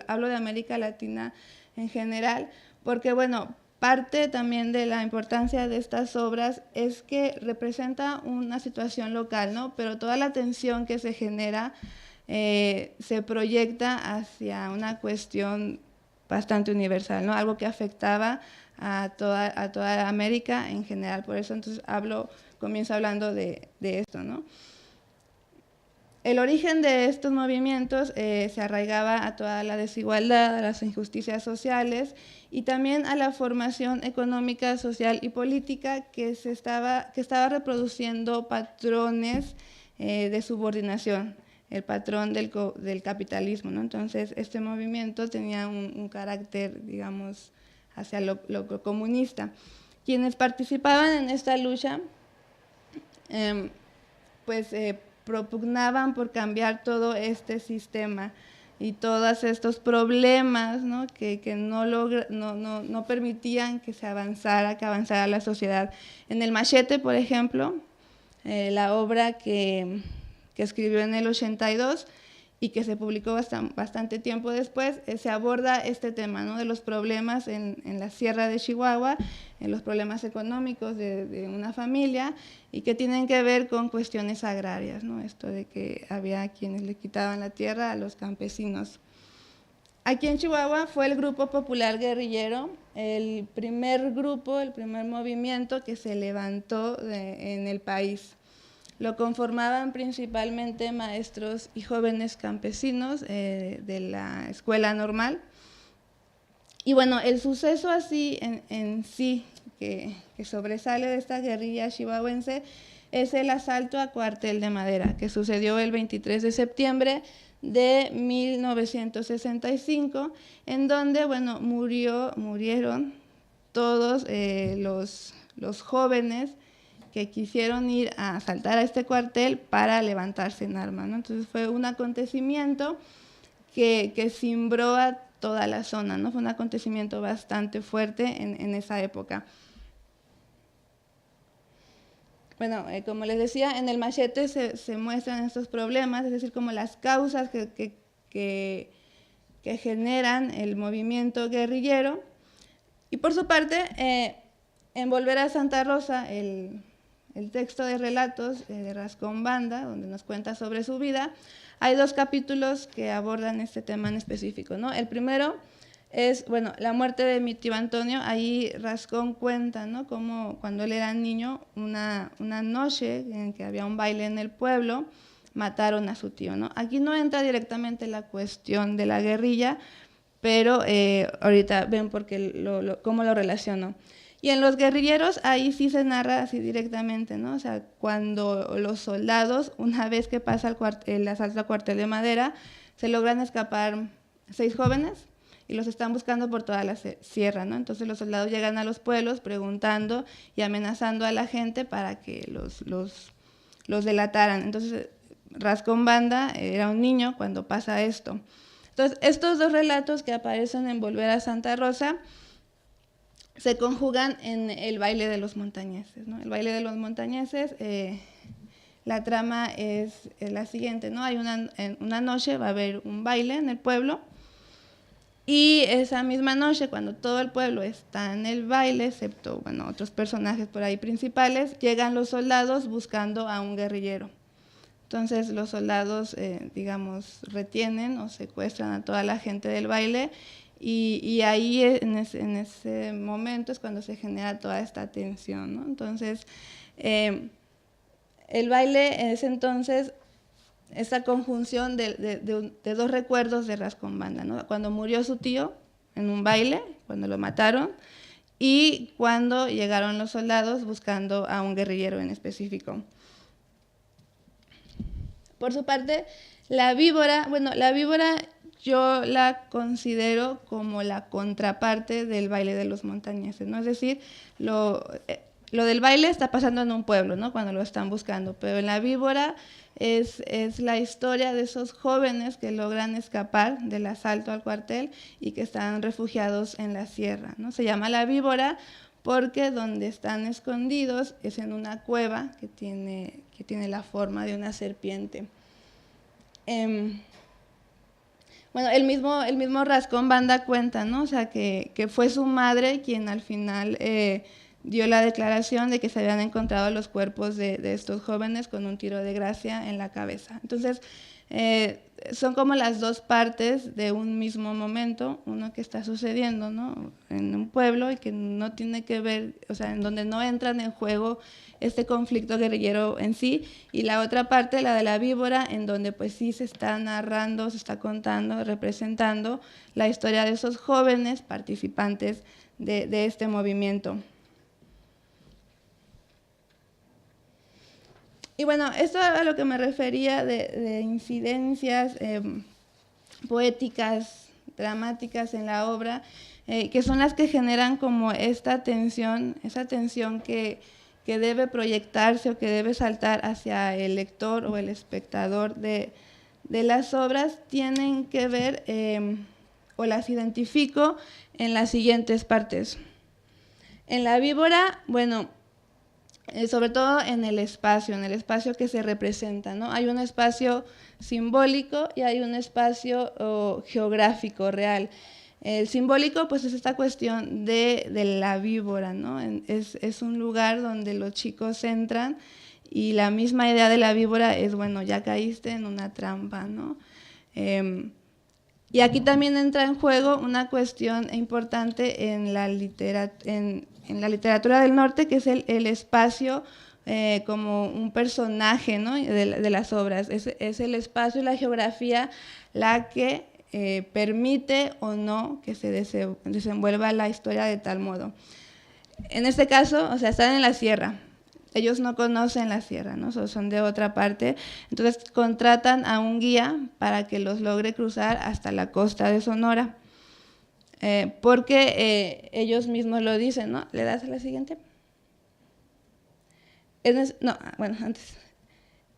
Hablo de América Latina en general, porque, bueno, parte también de la importancia de estas obras es que representa una situación local, ¿no? Pero toda la tensión que se genera se proyecta hacia una cuestión bastante universal, ¿no? Algo que afectaba a toda América en general. Por eso entonces comienzo hablando de esto, ¿no? El origen de estos movimientos se arraigaba a toda la desigualdad, a las injusticias sociales y también a la formación económica, social y política que estaba reproduciendo patrones de subordinación, el patrón del capitalismo, ¿no? Entonces, este movimiento tenía un carácter, digamos, hacia lo comunista. Quienes participaban en esta lucha, propugnaban por cambiar todo este sistema y todos estos problemas, ¿no?, que no permitían que avanzara la sociedad. En El Machete, por ejemplo, la obra que escribió en el 82, y que se publicó bastante tiempo después, se aborda este tema, ¿no?, de los problemas en la Sierra de Chihuahua, en los problemas económicos de una familia, y que tienen que ver con cuestiones agrarias, ¿no?, esto de que había quienes le quitaban la tierra a los campesinos. Aquí en Chihuahua fue el Grupo Popular Guerrillero, el primer movimiento que se levantó en el país. Lo conformaban principalmente maestros y jóvenes campesinos de la escuela normal. Y bueno, el suceso así en sí que sobresale de esta guerrilla chihuahuense es el asalto a Cuartel de Madera, que sucedió el 23 de septiembre de 1965, en donde, bueno, murieron todos los jóvenes que quisieron ir a asaltar a este cuartel para levantarse en armas, ¿no? Entonces fue un acontecimiento que cimbró a toda la zona, ¿no? Fue un acontecimiento bastante fuerte en esa época. Bueno, como les decía, en El Machete se muestran estos problemas, es decir, como las causas que que generan el movimiento guerrillero. Y por su parte, en Volver a Santa Rosa, el texto de relatos de Rascón Banda, donde nos cuenta sobre su vida, hay 2 capítulos que abordan este tema en específico, ¿no? El primero es, bueno, la muerte de mi tío Antonio. Ahí Rascón cuenta, ¿no?, cómo cuando él era niño, una noche en que había un baile en el pueblo, mataron a su tío, ¿no? Aquí no entra directamente la cuestión de la guerrilla, pero ahorita ven cómo lo relaciono. Y en Los guerrilleros, ahí sí se narra así directamente, ¿no? O sea, cuando los soldados, una vez que pasa el asalto al cuartel de Madera, se logran escapar 6 jóvenes y los están buscando por toda la sierra, ¿no? Entonces los soldados llegan a los pueblos preguntando y amenazando a la gente para que los delataran. Entonces Rascón Banda era un niño cuando pasa esto. Entonces estos 2 relatos que aparecen en Volver a Santa Rosa se conjugan en El baile de los montañeses, ¿no? El baile de los montañeses, la trama es la siguiente, ¿no? Hay una noche, va a haber un baile en el pueblo, y esa misma noche, cuando todo el pueblo está en el baile, excepto, bueno, otros personajes por ahí principales, llegan los soldados buscando a un guerrillero. Entonces los soldados, digamos, retienen o secuestran a toda la gente del baile, y ahí en ese momento es cuando se genera toda esta tensión, ¿no? Entonces, el baile es entonces esta conjunción de 2 recuerdos de Rascón Banda, ¿no? Cuando murió su tío en un baile, cuando lo mataron, y cuando llegaron los soldados buscando a un guerrillero en específico. Por su parte, la víbora, bueno, la víbora yo la considero como la contraparte del baile de los montañeses, ¿no? Es decir, lo del baile está pasando en un pueblo, ¿no?, cuando lo están buscando, pero en la víbora es la historia de esos jóvenes que logran escapar del asalto al cuartel y que están refugiados en la sierra, ¿no? Se llama la víbora porque donde están escondidos es en una cueva que tiene la forma de una serpiente. Bueno, el mismo Rascón Banda cuenta, ¿no? O sea, que fue su madre quien al final dio la declaración de que se habían encontrado los cuerpos de estos jóvenes con un tiro de gracia en la cabeza. Entonces, son como las 2 partes de un mismo momento, uno que está sucediendo, ¿no?, en un pueblo y que no tiene que ver, o sea, en donde no entran en juego este conflicto guerrillero en sí, y la otra parte, la de la víbora, en donde pues sí se está narrando, se está contando, representando la historia de esos jóvenes participantes de este movimiento. Y bueno, esto a lo que me refería de incidencias poéticas, dramáticas en la obra, que son las que generan como esta tensión, esa tensión que debe proyectarse o que debe saltar hacia el lector o el espectador de las obras, tienen que ver o las identifico en las siguientes partes. En la víbora, bueno, sobre todo en el espacio que se representa, ¿no? Hay un espacio simbólico y hay un espacio geográfico real. El simbólico, pues, es esta cuestión de la víbora, ¿no? Es un lugar donde los chicos entran y la misma idea de la víbora es, bueno, ya caíste en una trampa, ¿no? Y aquí también entra en juego una cuestión importante en la literatura del norte, que es el espacio como un personaje, ¿no?, de las obras. Es el espacio y la geografía la que permite o no que se desenvuelva la historia de tal modo. En este caso, o sea, están en la sierra. Ellos no conocen la sierra, ¿no? Son de otra parte. Entonces contratan a un guía para que los logre cruzar hasta la costa de Sonora. Porque ellos mismos lo dicen, ¿no? ¿Le das a la siguiente? No, bueno, antes.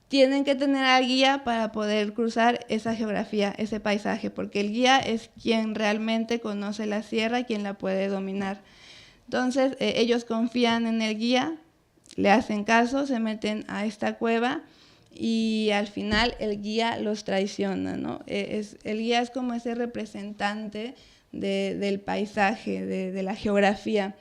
Tienen que tener al guía para poder cruzar esa geografía, ese paisaje, porque el guía es quien realmente conoce la sierra, quien la puede dominar. Entonces, ellos confían en el guía, le hacen caso, se meten a esta cueva y al final el guía los traiciona, ¿no? El guía es como ese representante del paisaje, de la geografía.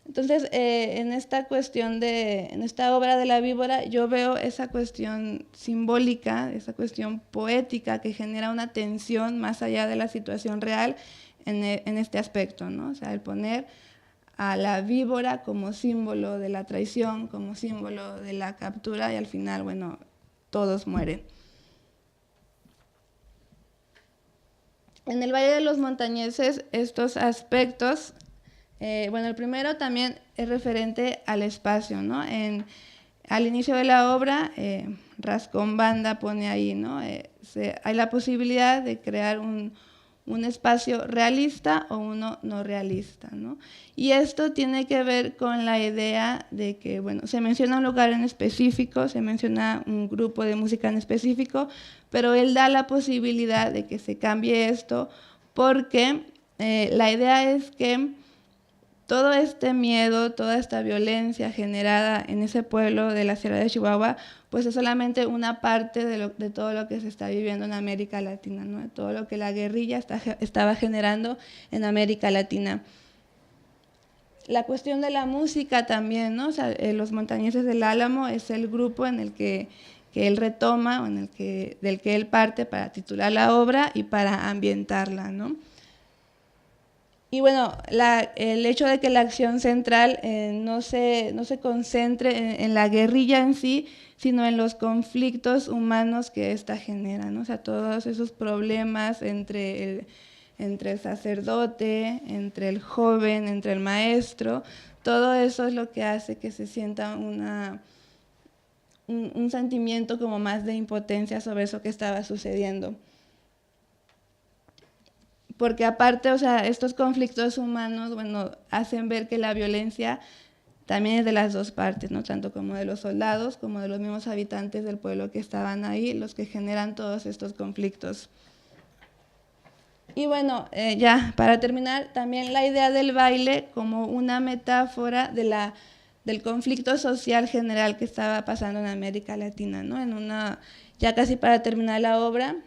Entonces, en esta cuestión en esta obra de la víbora, yo veo esa cuestión simbólica, esa cuestión poética que genera una tensión más allá de la situación real en este aspecto, ¿no? O sea, el poner a la víbora como símbolo de la traición, como símbolo de la captura, y al final, bueno, todos mueren. En el Valle de los Montañeses, estos aspectos, bueno, el primero también es referente al espacio, ¿no? Al inicio de la obra, Rascón-Banda pone ahí, ¿no? Hay la posibilidad de crear un espacio realista o uno no realista, ¿no? Y esto tiene que ver con la idea de que, bueno, se menciona un lugar en específico, se menciona un grupo de música en específico, pero él da la posibilidad de que se cambie esto porque la idea es que todo este miedo, toda esta violencia generada en ese pueblo de la Sierra de Chihuahua, pues es solamente una parte de todo lo que se está viviendo en América Latina, ¿no? De todo lo que la guerrilla estaba generando en América Latina. La cuestión de la música también, ¿no? O sea, los Montañeses del Álamo es el grupo en el que él retoma, o del que él parte para titular la obra y para ambientarla, ¿no? Y bueno, el hecho de que la acción central no se concentre en la guerrilla en sí, sino en los conflictos humanos que ésta genera, ¿no? O sea, todos esos problemas entre el sacerdote, entre el joven, entre el maestro, todo eso es lo que hace que se sienta un sentimiento como más de impotencia sobre eso que estaba sucediendo. Porque aparte, o sea, estos conflictos humanos, bueno, hacen ver que la violencia también es de las dos partes, ¿no? Tanto como de los soldados, como de los mismos habitantes del pueblo que estaban ahí, los que generan todos estos conflictos. Y bueno, ya para terminar, también la idea del baile como una metáfora del conflicto social general que estaba pasando en América Latina, ¿no? Ya casi para terminar la obra,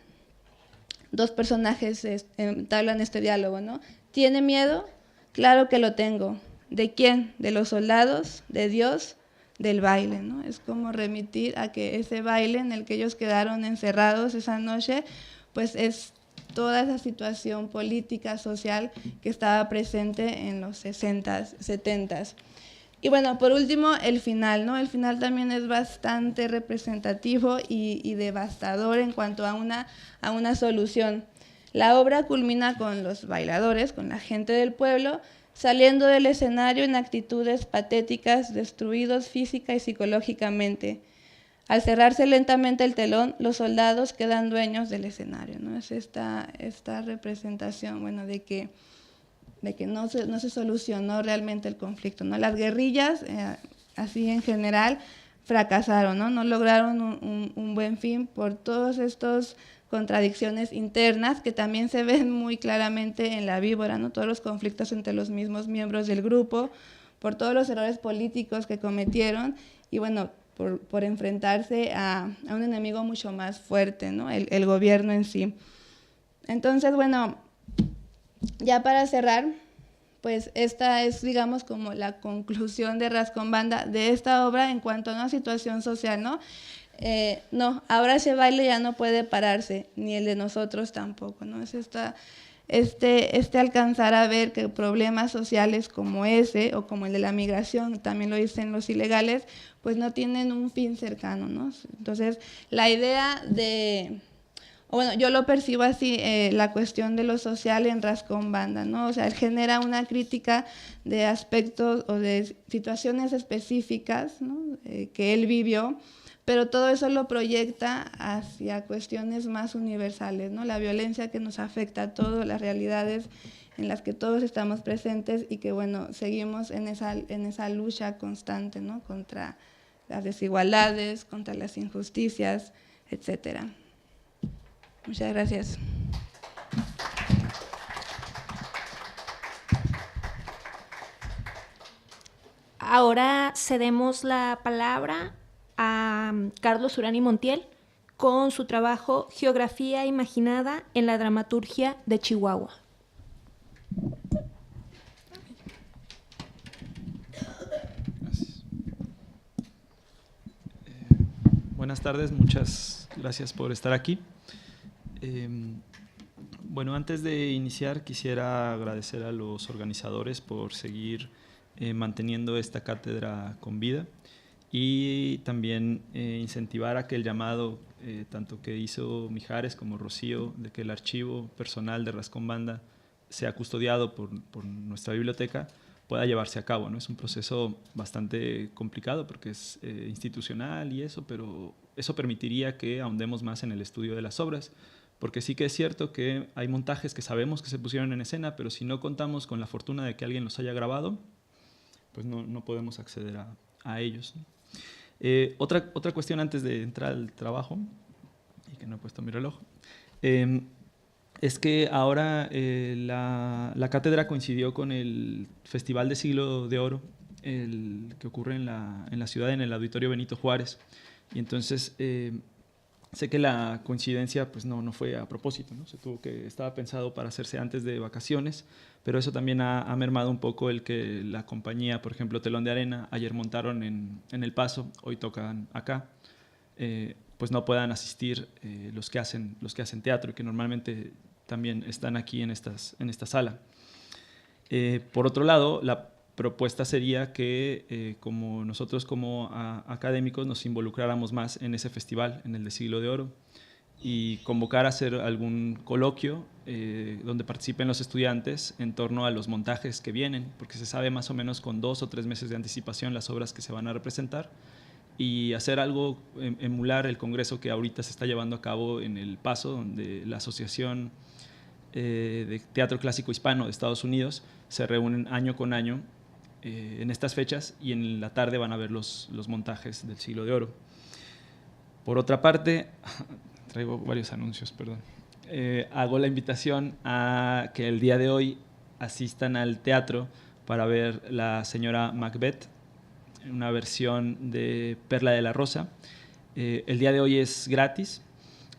dos personajes entablan este diálogo, ¿no? ¿Tiene miedo? Claro que lo tengo. ¿De quién? ¿De los soldados? ¿De Dios? Del baile, ¿no? Es como remitir a que ese baile en el que ellos quedaron encerrados esa noche, pues es toda esa situación política, social que estaba presente en los 60s, 70s. Y bueno, por último, el final, ¿no? El final también es bastante representativo y devastador en cuanto a una solución. La obra culmina con los bailadores, con la gente del pueblo, saliendo del escenario en actitudes patéticas, destruidos física y psicológicamente. Al cerrarse lentamente el telón, los soldados quedan dueños del escenario, ¿no? Es esta representación, bueno, de que no se solucionó realmente el conflicto, ¿no? Las guerrillas, así en general, fracasaron, ¿no? No lograron un buen fin por todas estas contradicciones internas que también se ven muy claramente en la víbora, ¿no? Todos los conflictos entre los mismos miembros del grupo, por todos los errores políticos que cometieron y bueno, por enfrentarse a un enemigo mucho más fuerte, ¿no? El gobierno en sí. Entonces, bueno, ya para cerrar, pues esta es, digamos, como la conclusión de Rascón-Banda de esta obra en cuanto a una situación social, ¿no? No, ahora ese baile ya no puede pararse, ni el de nosotros tampoco, ¿no? Es este alcanzar a ver que problemas sociales como ese, o como el de la migración, también lo dicen los ilegales, pues no tienen un fin cercano, ¿no? Entonces, la idea bueno, yo lo percibo así, la cuestión de lo social en Rascón-Banda, ¿no? O sea, él genera una crítica de aspectos o de situaciones específicas, ¿no? Que él vivió, pero todo eso lo proyecta hacia cuestiones más universales, ¿no? La violencia que nos afecta a todos, las realidades en las que todos estamos presentes y que, bueno, seguimos en esa lucha constante, ¿no? Contra las desigualdades, contra las injusticias, etcétera. Muchas gracias. Ahora cedemos la palabra a Carlos Urani Montiel con su trabajo Geografía imaginada en la dramaturgia de Chihuahua. Gracias. Buenas tardes, muchas gracias por estar aquí. Bueno, antes de iniciar quisiera agradecer a los organizadores por seguir manteniendo esta cátedra con vida y también incentivar a que el llamado, tanto que hizo Mijares como Rocío, de que el archivo personal de Rascón Banda sea custodiado por nuestra biblioteca, pueda llevarse a cabo, ¿no? Es un proceso bastante complicado porque es institucional y eso, pero eso permitiría que ahondemos más en el estudio de las obras, porque sí que es cierto que hay montajes que sabemos que se pusieron en escena, pero si no contamos con la fortuna de que alguien los haya grabado, pues no podemos acceder a ellos, ¿no? Otra cuestión antes de entrar al trabajo, y que no he puesto mi reloj, es que ahora la cátedra coincidió con el Festival de Siglo de Oro, que ocurre en la ciudad, en el Auditorio Benito Juárez, y entonces sé que la coincidencia pues no fue a propósito, ¿no? Estaba pensado para hacerse antes de vacaciones, pero eso también ha mermado un poco el que la compañía, por ejemplo, Telón de Arena, ayer montaron en El Paso, hoy tocan acá, pues no puedan asistir los que hacen teatro y que normalmente también están aquí en esta sala. Por otro lado, la propuesta sería que como nosotros como académicos nos involucráramos más en ese festival, en el de Siglo de Oro, y convocar a hacer algún coloquio donde participen los estudiantes en torno a los montajes que vienen, porque se sabe más o menos con 2 o 3 meses de anticipación las obras que se van a representar, y hacer algo, emular el congreso que ahorita se está llevando a cabo en El Paso, donde la Asociación de Teatro Clásico Hispano de Estados Unidos se reúnen año con año en estas fechas, y en la tarde van a ver los montajes del Siglo de Oro. Por otra parte, traigo varios anuncios, perdón. Hago la invitación a que el día de hoy asistan al teatro para ver La señora Macbeth, una versión de Perla de la Rosa. El día de hoy es gratis.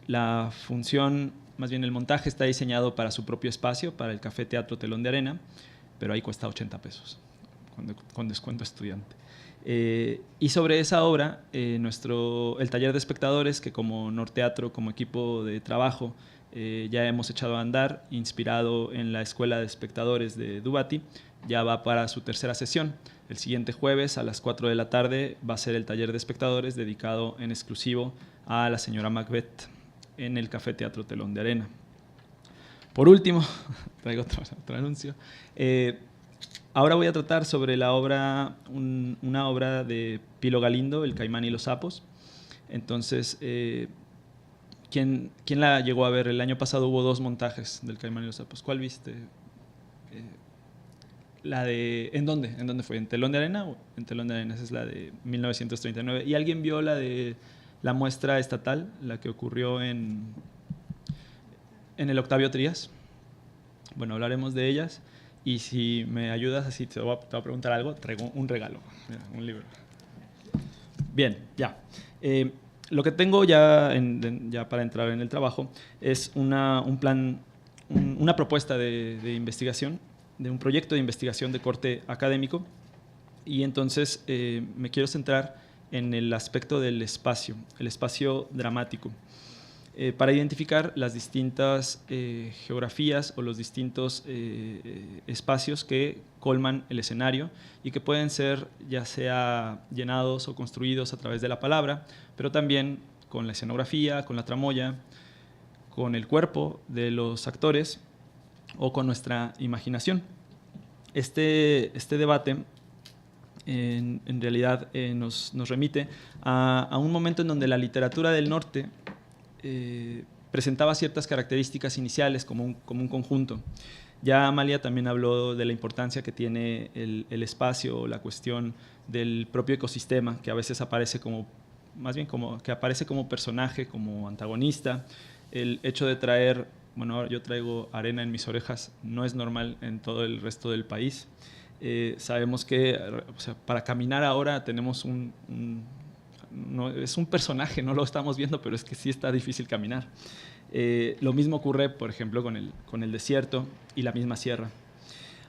La función, más bien el montaje, está diseñado para su propio espacio, para el Café Teatro Telón de Arena, pero ahí cuesta 80 pesos, con descuento estudiante. Y sobre esa obra, el taller de espectadores, que como Norteatro, como equipo de trabajo, ya hemos echado a andar, inspirado en la Escuela de Espectadores de Dubati, ya va para su 3ª sesión. El siguiente jueves a las 4 de la tarde va a ser el taller de espectadores dedicado en exclusivo a La señora Macbeth en el Café Teatro Telón de Arena. Por último, traigo otro anuncio. Ahora voy a tratar sobre la obra, una obra de Pilo Galindo, El Caimán y los sapos. Entonces, ¿quién la llegó a ver? El año pasado hubo 2 montajes del Caimán y los sapos. ¿Cuál viste? La de... ¿En dónde? ¿En dónde fue? ¿En Telón de Arena? En Telón de Arena, esa es la de 1939. ¿Y alguien vio la de la muestra estatal, la que ocurrió en el Octavio Trías? Bueno, hablaremos de ellas. Y si me ayudas, así te voy a preguntar algo, traigo un regalo, mira, un libro. Bien, ya. Lo que tengo ya para entrar en el trabajo es un plan, una propuesta de investigación, de un proyecto de investigación de corte académico, y entonces me quiero centrar en el aspecto del espacio, el espacio dramático, para identificar las distintas geografías o los distintos espacios que colman el escenario y que pueden ser ya sea llenados o construidos a través de la palabra, pero también con la escenografía, con la tramoya, con el cuerpo de los actores o con nuestra imaginación. Este debate en realidad nos remite a un momento en donde la literatura del norte presentaba ciertas características iniciales como un conjunto. Ya Amalia también habló de la importancia que tiene el espacio, la cuestión del propio ecosistema, que a veces aparece que aparece como personaje, como antagonista. El hecho de traer, bueno, ahora yo traigo arena en mis orejas, no es normal en todo el resto del país. Sabemos que para caminar ahora tenemos no, es un personaje, no lo estamos viendo, pero es que sí está difícil caminar. Lo mismo ocurre, por ejemplo, con el desierto y la misma sierra.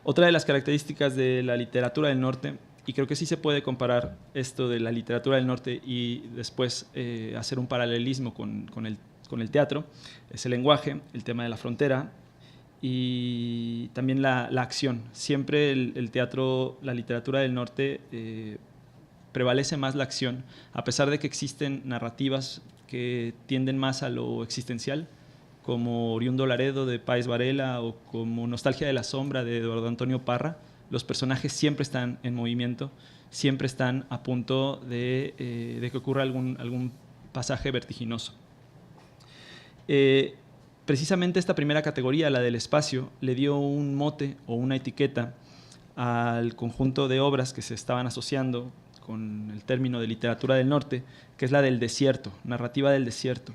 Otra de las características de la literatura del norte, y creo que sí se puede comparar esto de la literatura del norte y después hacer un paralelismo con el teatro, es el lenguaje, el tema de la frontera y también la acción. Siempre el teatro, la literatura del norte prevalece más la acción, a pesar de que existen narrativas que tienden más a lo existencial, como Oriundo Laredo de Páez Varela o como Nostalgia de la sombra de Eduardo Antonio Parra. Los personajes siempre están en movimiento, siempre están a punto de que ocurra algún pasaje vertiginoso. Precisamente esta primera categoría, la del espacio, le dio un mote o una etiqueta al conjunto de obras que se estaban asociando con el término de literatura del norte, que es la del desierto, narrativa del desierto.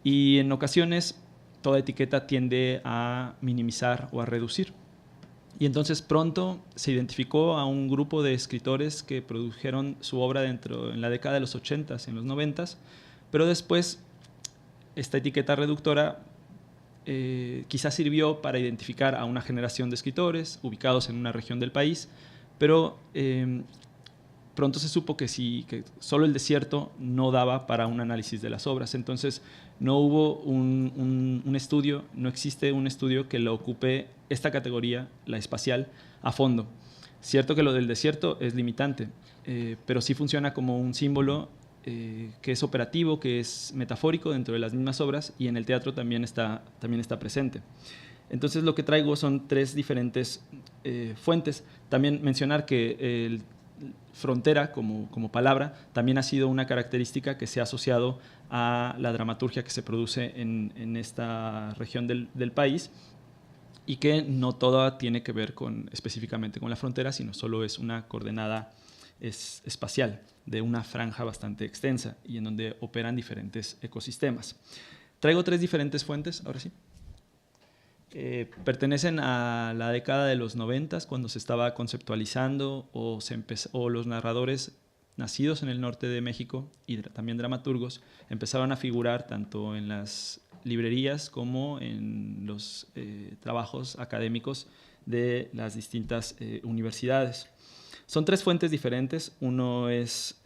Y en ocasiones toda etiqueta tiende a minimizar o a reducir. Y entonces pronto se identificó a un grupo de escritores que produjeron su obra en la década de los 80s, en los 90s, pero después esta etiqueta reductora quizás sirvió para identificar a una generación de escritores ubicados en una región del país, pero pronto se supo que solo el desierto no daba para un análisis de las obras. Entonces no hubo un estudio, no existe un estudio que lo ocupe esta categoría, la espacial, a fondo. Cierto que lo del desierto es limitante, pero sí funciona como un símbolo que es operativo, que es metafórico dentro de las mismas obras, y en el teatro también está presente. Entonces lo que traigo son tres diferentes fuentes. También mencionar que el frontera como palabra también ha sido una característica que se ha asociado a la dramaturgia que se produce en esta región del país, y que no toda tiene que ver específicamente con la frontera, sino solo es una coordenada espacial de una franja bastante extensa y en donde operan diferentes ecosistemas. Traigo tres diferentes fuentes, ahora sí. Pertenecen a la década de los 90s, cuando se estaba conceptualizando o los narradores nacidos en el norte de México y también dramaturgos empezaron a figurar tanto en las librerías como en los trabajos académicos de las distintas universidades. Son tres fuentes diferentes. Uno es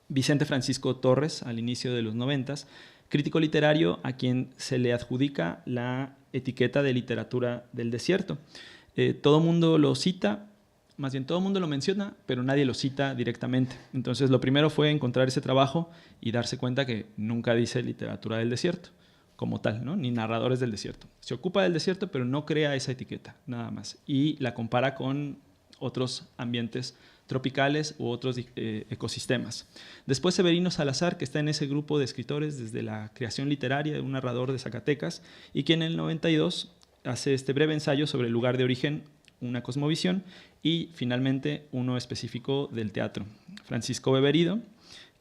Vicente Francisco Torres, al inicio de los 90s, crítico literario a quien se le adjudica la etiqueta de literatura del desierto. Todo mundo lo cita, más bien todo mundo lo menciona, pero nadie lo cita directamente. Entonces lo primero fue encontrar ese trabajo y darse cuenta que nunca dice literatura del desierto como tal, ¿no? Ni narradores del desierto. Se ocupa del desierto, pero no crea esa etiqueta, nada más. Y la compara con otros ambientes tropicales u otros ecosistemas. Después Severino Salazar, que está en ese grupo de escritores desde la creación literaria de un narrador de Zacatecas, y quien en el 92 hace este breve ensayo sobre el lugar de origen, una cosmovisión, y finalmente uno específico del teatro. Francisco Beberido,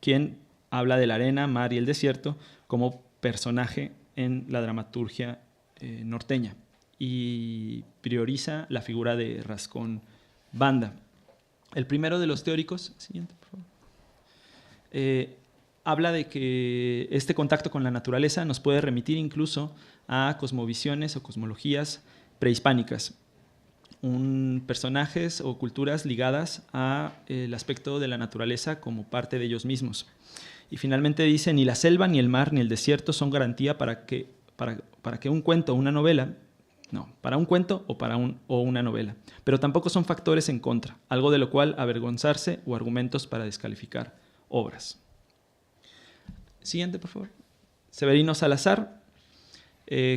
quien habla de la arena, mar y el desierto como personaje en la dramaturgia norteña, y prioriza la figura de Rascón Banda. El primero de los teóricos, siguiente, por favor, habla de que este contacto con la naturaleza nos puede remitir incluso a cosmovisiones o cosmologías prehispánicas, personajes o culturas ligadas al aspecto de la naturaleza como parte de ellos mismos. Y finalmente dice, ni la selva, ni el mar, ni el desierto son garantía para que un cuento o una novela, no, para un cuento o una novela, pero tampoco son factores en contra, algo de lo cual avergonzarse o argumentos para descalificar obras. Siguiente, por favor. Severino Salazar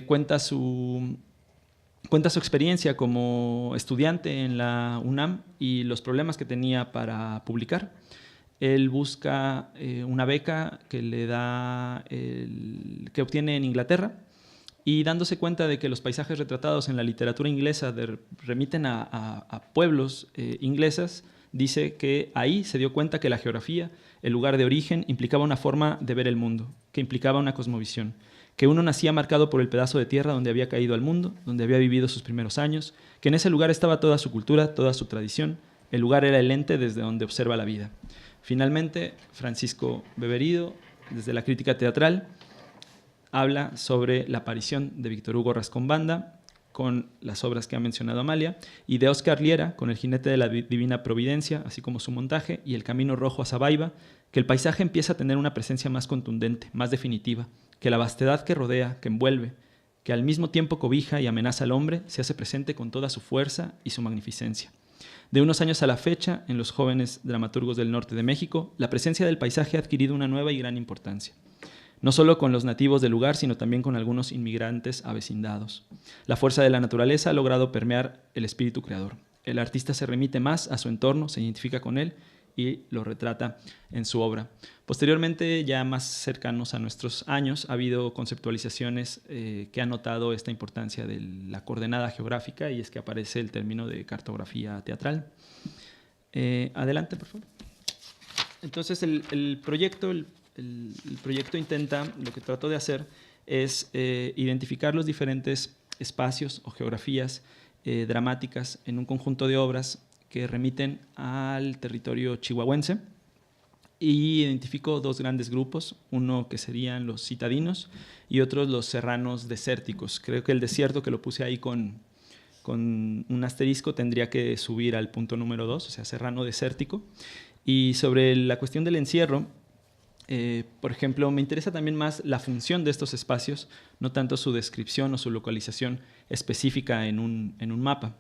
cuenta su experiencia como estudiante en la UNAM y los problemas que tenía para publicar. Él busca una beca que obtiene en Inglaterra, y dándose cuenta de que los paisajes retratados en la literatura inglesa remiten a pueblos ingleses, dice que ahí se dio cuenta que la geografía, el lugar de origen, implicaba una forma de ver el mundo, que implicaba una cosmovisión, que uno nacía marcado por el pedazo de tierra donde había caído al mundo, donde había vivido sus primeros años, que en ese lugar estaba toda su cultura, toda su tradición, el lugar era el ente desde donde observa la vida. Finalmente, Francisco Beberido, desde la crítica teatral, habla sobre la aparición de Víctor Hugo Rascón-Banda con las obras que ha mencionado Amalia, y de Óscar Liera con El jinete de la divina providencia, así como su montaje, y El camino rojo a Sabaiba, que el paisaje empieza a tener una presencia más contundente, más definitiva, que la vastedad que rodea, que envuelve, que al mismo tiempo cobija y amenaza al hombre, se hace presente con toda su fuerza y su magnificencia. De unos años a la fecha, en los jóvenes dramaturgos del norte de México, la presencia del paisaje ha adquirido una nueva y gran importancia. No solo con los nativos del lugar, sino también con algunos inmigrantes avecindados. La fuerza de la naturaleza ha logrado permear el espíritu creador. El artista se remite más a su entorno, se identifica con él y lo retrata en su obra. Posteriormente, ya más cercanos a nuestros años, ha habido conceptualizaciones que han notado esta importancia de la coordenada geográfica, y es que aparece el término de cartografía teatral. Adelante, por favor. Entonces, el proyecto intenta, lo que trato de hacer es identificar los diferentes espacios o geografías dramáticas en un conjunto de obras que remiten al territorio chihuahuense, y identifico dos grandes grupos, uno que serían los citadinos y otros los serranos desérticos. Creo que el desierto, que lo puse ahí con un asterisco, tendría que subir al punto número 2, o sea, serrano desértico. Y sobre la cuestión del encierro, por ejemplo, me interesa también más la función de estos espacios, no tanto su descripción o su localización específica en un mapa.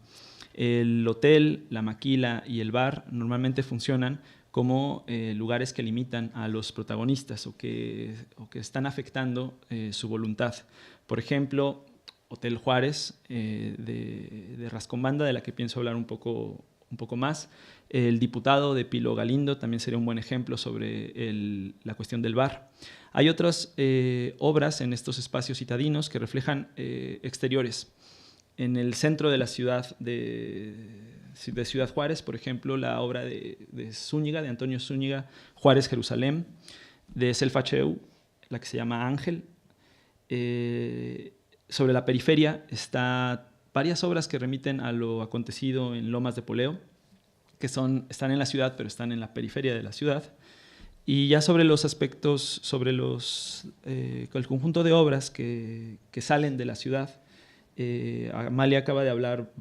El hotel, la maquila y el bar normalmente funcionan como lugares que limitan a los protagonistas o que están afectando su voluntad. Por ejemplo, Hotel Juárez de Rascón-Banda, de la que pienso hablar un poco más. El Diputado de Pilo Galindo también sería un buen ejemplo sobre la cuestión del bar. Hay otras obras en estos espacios citadinos que reflejan exteriores. En el centro de la ciudad de Ciudad Juárez, por ejemplo, la obra de Zúñiga, de Antonio Zúñiga, Juárez, Jerusalén, de Selfacheu, la que se llama Ángel. Sobre la periferia están varias obras que remiten a lo acontecido en Lomas de Poleo, que están en la ciudad, pero están en la periferia de la ciudad. Y ya sobre los aspectos, sobre el conjunto de obras que salen de la ciudad, Amalia acaba de hablar,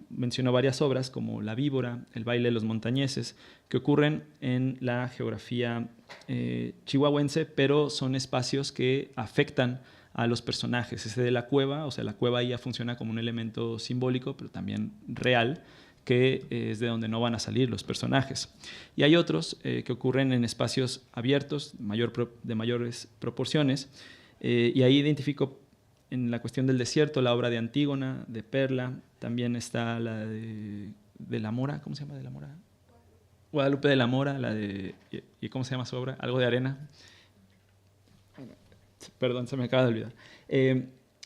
mencionó varias obras como La Víbora, El baile de los montañeses, que ocurren en la geografía chihuahuense, pero son espacios que afectan a los personajes. Ese de la cueva, o sea, la cueva ya funciona como un elemento simbólico, pero también real, que es de donde no van a salir los personajes. Y hay otros que ocurren en espacios abiertos, de mayores proporciones, y ahí identifico en la cuestión del desierto la obra de Antígona, de Perla, también está la de la Mora, ¿cómo se llama de la Mora? Guadalupe de la Mora, la de, ¿y cómo se llama su obra? Algo de arena. Perdón, se me acaba de olvidar.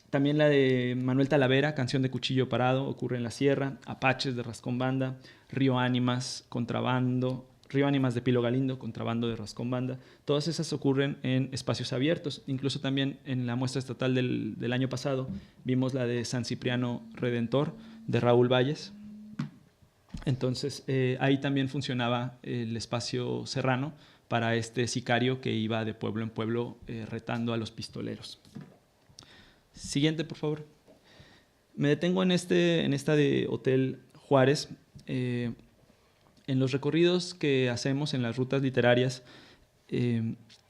También la de Manuel Talavera, Canción de Cuchillo Parado, ocurre en la sierra. Apaches de Rascón-Banda, Río Ánimas, Contrabando, Río Ánimas de Pilo Galindo, Contrabando de Rascón-Banda. Todas esas ocurren en espacios abiertos. Incluso también en la muestra estatal del año pasado vimos la de San Cipriano Redentor de Raúl Valles. Entonces ahí también funcionaba el espacio serrano para este sicario que iba de pueblo en pueblo retando a los pistoleros. Siguiente, por favor. Me detengo en esta de Hotel Juárez. En los recorridos que hacemos en las rutas literarias,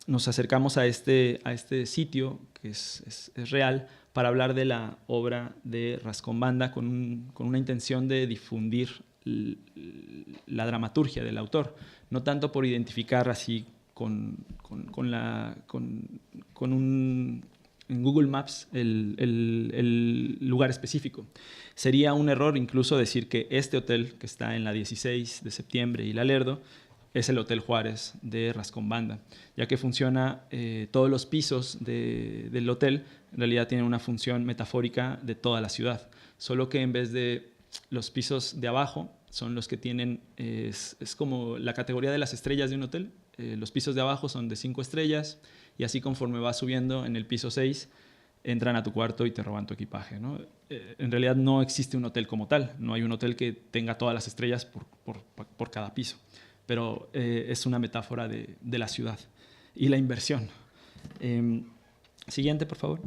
nos acercamos a este sitio, que es real, para hablar de la obra de Rascón-Banda con una intención de difundir la dramaturgia del autor, no tanto por identificar así en Google Maps el lugar específico. Sería un error incluso decir que este hotel, que está en la 16 de septiembre y La Lerdo, es el Hotel Juárez de Rascón-Banda, ya que funciona, todos los pisos del hotel en realidad tienen una función metafórica de toda la ciudad, solo que en vez de los pisos de abajo son los que tienen, es como la categoría de las estrellas de un hotel. Los pisos de abajo son de 5 estrellas, y así conforme vas subiendo en el piso 6, entran a tu cuarto y te roban tu equipaje, ¿no? En realidad no existe un hotel como tal, no hay un hotel que tenga todas las estrellas por cada piso. pero es una metáfora de la ciudad y la inversión. Siguiente, por favor.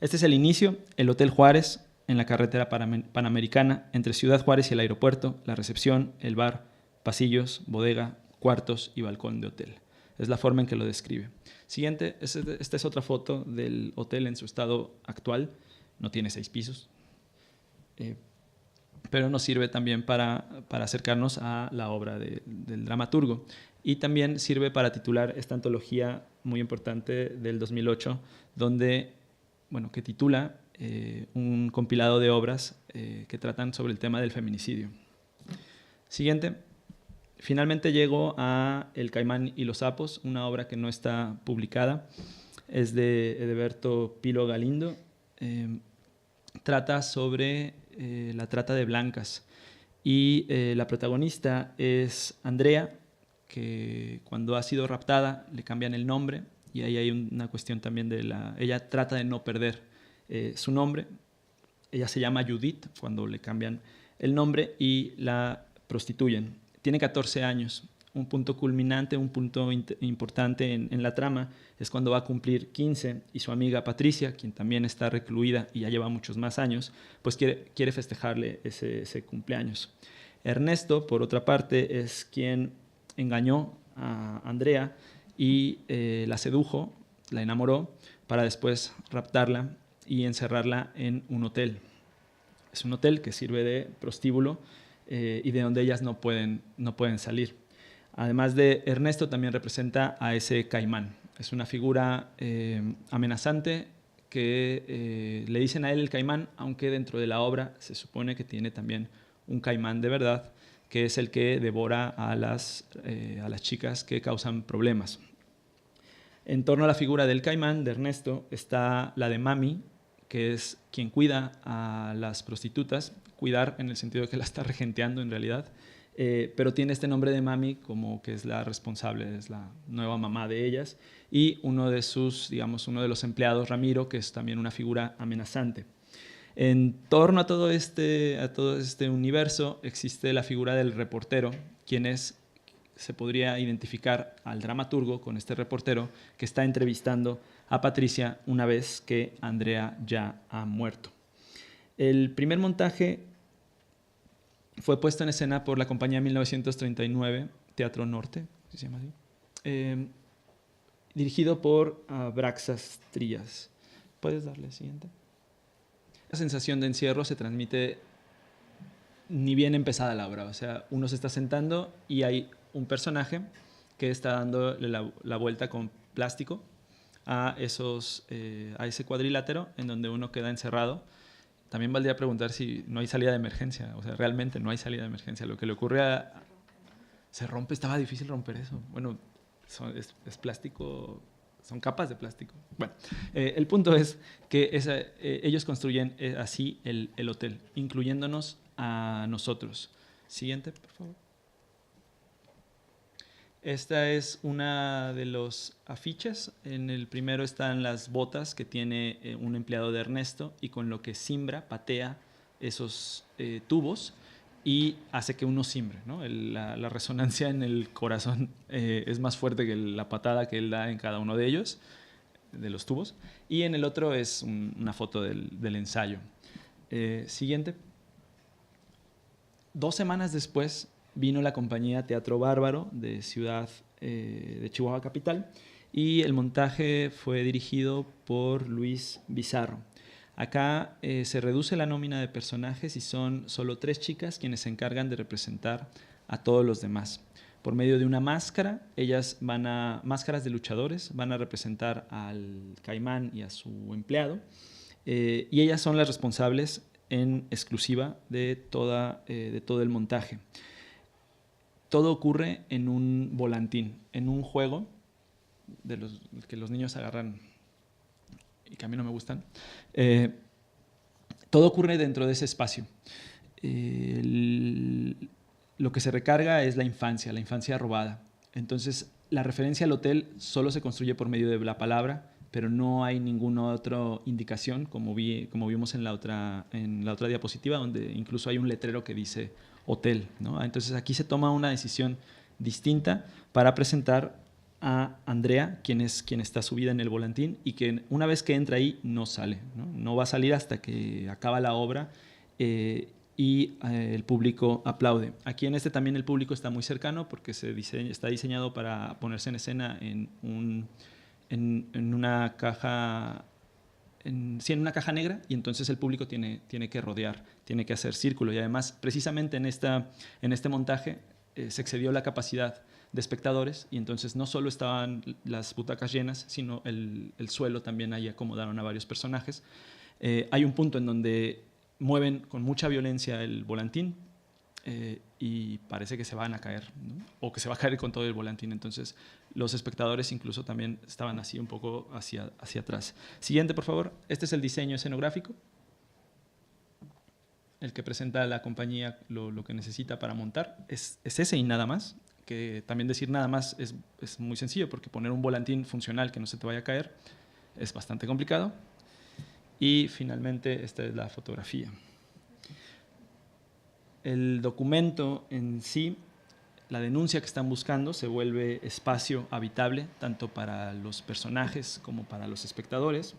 Este es el inicio, el Hotel Juárez, en la carretera panamericana, entre Ciudad Juárez y el aeropuerto, la recepción, el bar, pasillos, bodega, cuartos y balcón de hotel. Es la forma en que lo describe. Siguiente, esta es otra foto del hotel en su estado actual. No tiene 6 pisos, pero nos sirve también para acercarnos a la obra del dramaturgo. Y también sirve para titular esta antología muy importante del 2008, donde, bueno, que titula un compilado de obras que tratan sobre el tema del feminicidio. Siguiente. Finalmente llego a El Caimán y los sapos, una obra que no está publicada. Es de Edeberto Pilo Galindo. Trata sobre la trata de blancas. Y la protagonista es Andrea, que cuando ha sido raptada le cambian el nombre. Y ahí hay una cuestión también ella trata de no perder su nombre. Ella se llama Judith cuando le cambian el nombre y la prostituyen. Tiene 14 años. Un punto culminante, un punto importante en la trama es cuando va a cumplir 15 y su amiga Patricia, quien también está recluida y ya lleva muchos más años, pues quiere festejarle ese cumpleaños. Ernesto, por otra parte, es quien engañó a Andrea y la sedujo, la enamoró, para después raptarla y encerrarla en un hotel. Es un hotel que sirve de prostíbulo y de donde ellas no pueden salir. Además de Ernesto, también representa a ese caimán. Es una figura amenazante que le dicen a él el caimán, aunque dentro de la obra se supone que tiene también un caimán de verdad, que es el que devora a las chicas que causan problemas. En torno a la figura del caimán, de Ernesto, está la de Mami, que es quien cuida a las prostitutas, cuidar en el sentido de que la está regenteando en realidad, pero tiene este nombre de Mami como que es la responsable, es la nueva mamá de ellas, y uno de los empleados, Ramiro, que es también una figura amenazante. En torno a todo este universo existe la figura del reportero, se podría identificar al dramaturgo con este reportero que está entrevistando a Patricia una vez que Andrea ya ha muerto. El primer montaje fue puesto en escena por la compañía 1939, Teatro Norte, ¿se llama así? Dirigido por Abraxas Trías. ¿Puedes darle siguiente? La sensación de encierro se transmite ni bien empezada la obra, o sea, uno se está sentando y hay un personaje que está dando la vuelta con plástico a ese cuadrilátero en donde uno queda encerrado. También valdría preguntar si no hay salida de emergencia, o sea, realmente no hay salida de emergencia. Lo que le ocurre se rompe, estaba difícil romper eso. Bueno, es plástico, son capas de plástico. Bueno, el punto es que ellos construyen así el hotel, incluyéndonos a nosotros. Siguiente, por favor. Esta es una de los afiches. En el primero están las botas que tiene un empleado de Ernesto y con lo que cimbra, patea esos tubos y hace que uno cimbre, ¿no? La resonancia en el corazón es más fuerte que la patada que él da en cada uno de ellos, de los tubos. Y en el otro es una foto del ensayo. Siguiente. 2 semanas después vino la compañía Teatro Bárbaro de Chihuahua Capital y el montaje fue dirigido por Luis Bizarro. Acá se reduce la nómina de personajes y son solo 3 chicas quienes se encargan de representar a todos los demás. Por medio de una máscara, máscaras de luchadores, van a representar al caimán y a su empleado y ellas son las responsables en exclusiva de todo el montaje. Todo ocurre en un volantín, en un juego que los niños agarran y que a mí no me gustan. Todo ocurre dentro de ese espacio. Lo que se recarga es la infancia robada. Entonces, la referencia al hotel solo se construye por medio de la palabra, pero no hay ninguna otra indicación, como vimos en la otra diapositiva, donde incluso hay un letrero que dice hotel, ¿no? Entonces aquí se toma una decisión distinta para presentar a Andrea, quien está subida en el volantín y que una vez que entra ahí no sale, no va a salir hasta que acaba la obra y el público aplaude. Aquí en este también el público está muy cercano porque está diseñado para ponerse en escena en una caja en una caja negra, y entonces el público tiene que rodear, tiene que hacer círculo, y además precisamente en este montaje se excedió la capacidad de espectadores, y entonces no solo estaban las butacas llenas, sino el suelo también ahí acomodaron a varios personajes. Hay un punto en donde mueven con mucha violencia el volantín y parece que se van a caer, ¿no? O que se va a caer con todo el volantín. Entonces los espectadores incluso también estaban así un poco hacia atrás. Siguiente, por favor. Este es el diseño escenográfico, el que presenta a la compañía lo que necesita para montar. Es ese y nada más. Que también decir nada más es muy sencillo, porque poner un volantín funcional que no se te vaya a caer es bastante complicado. Y finalmente esta es la fotografía. El documento en sí, la denuncia que están buscando, se vuelve espacio habitable tanto para los personajes como para los espectadores.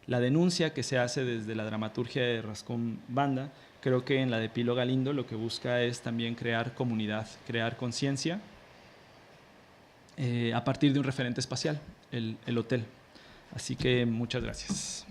La denuncia que se hace desde la dramaturgia de Rascón Banda, creo que en la de Pilo Galindo lo que busca es también crear comunidad, crear conciencia a partir de un referente espacial, el hotel. Así que muchas gracias.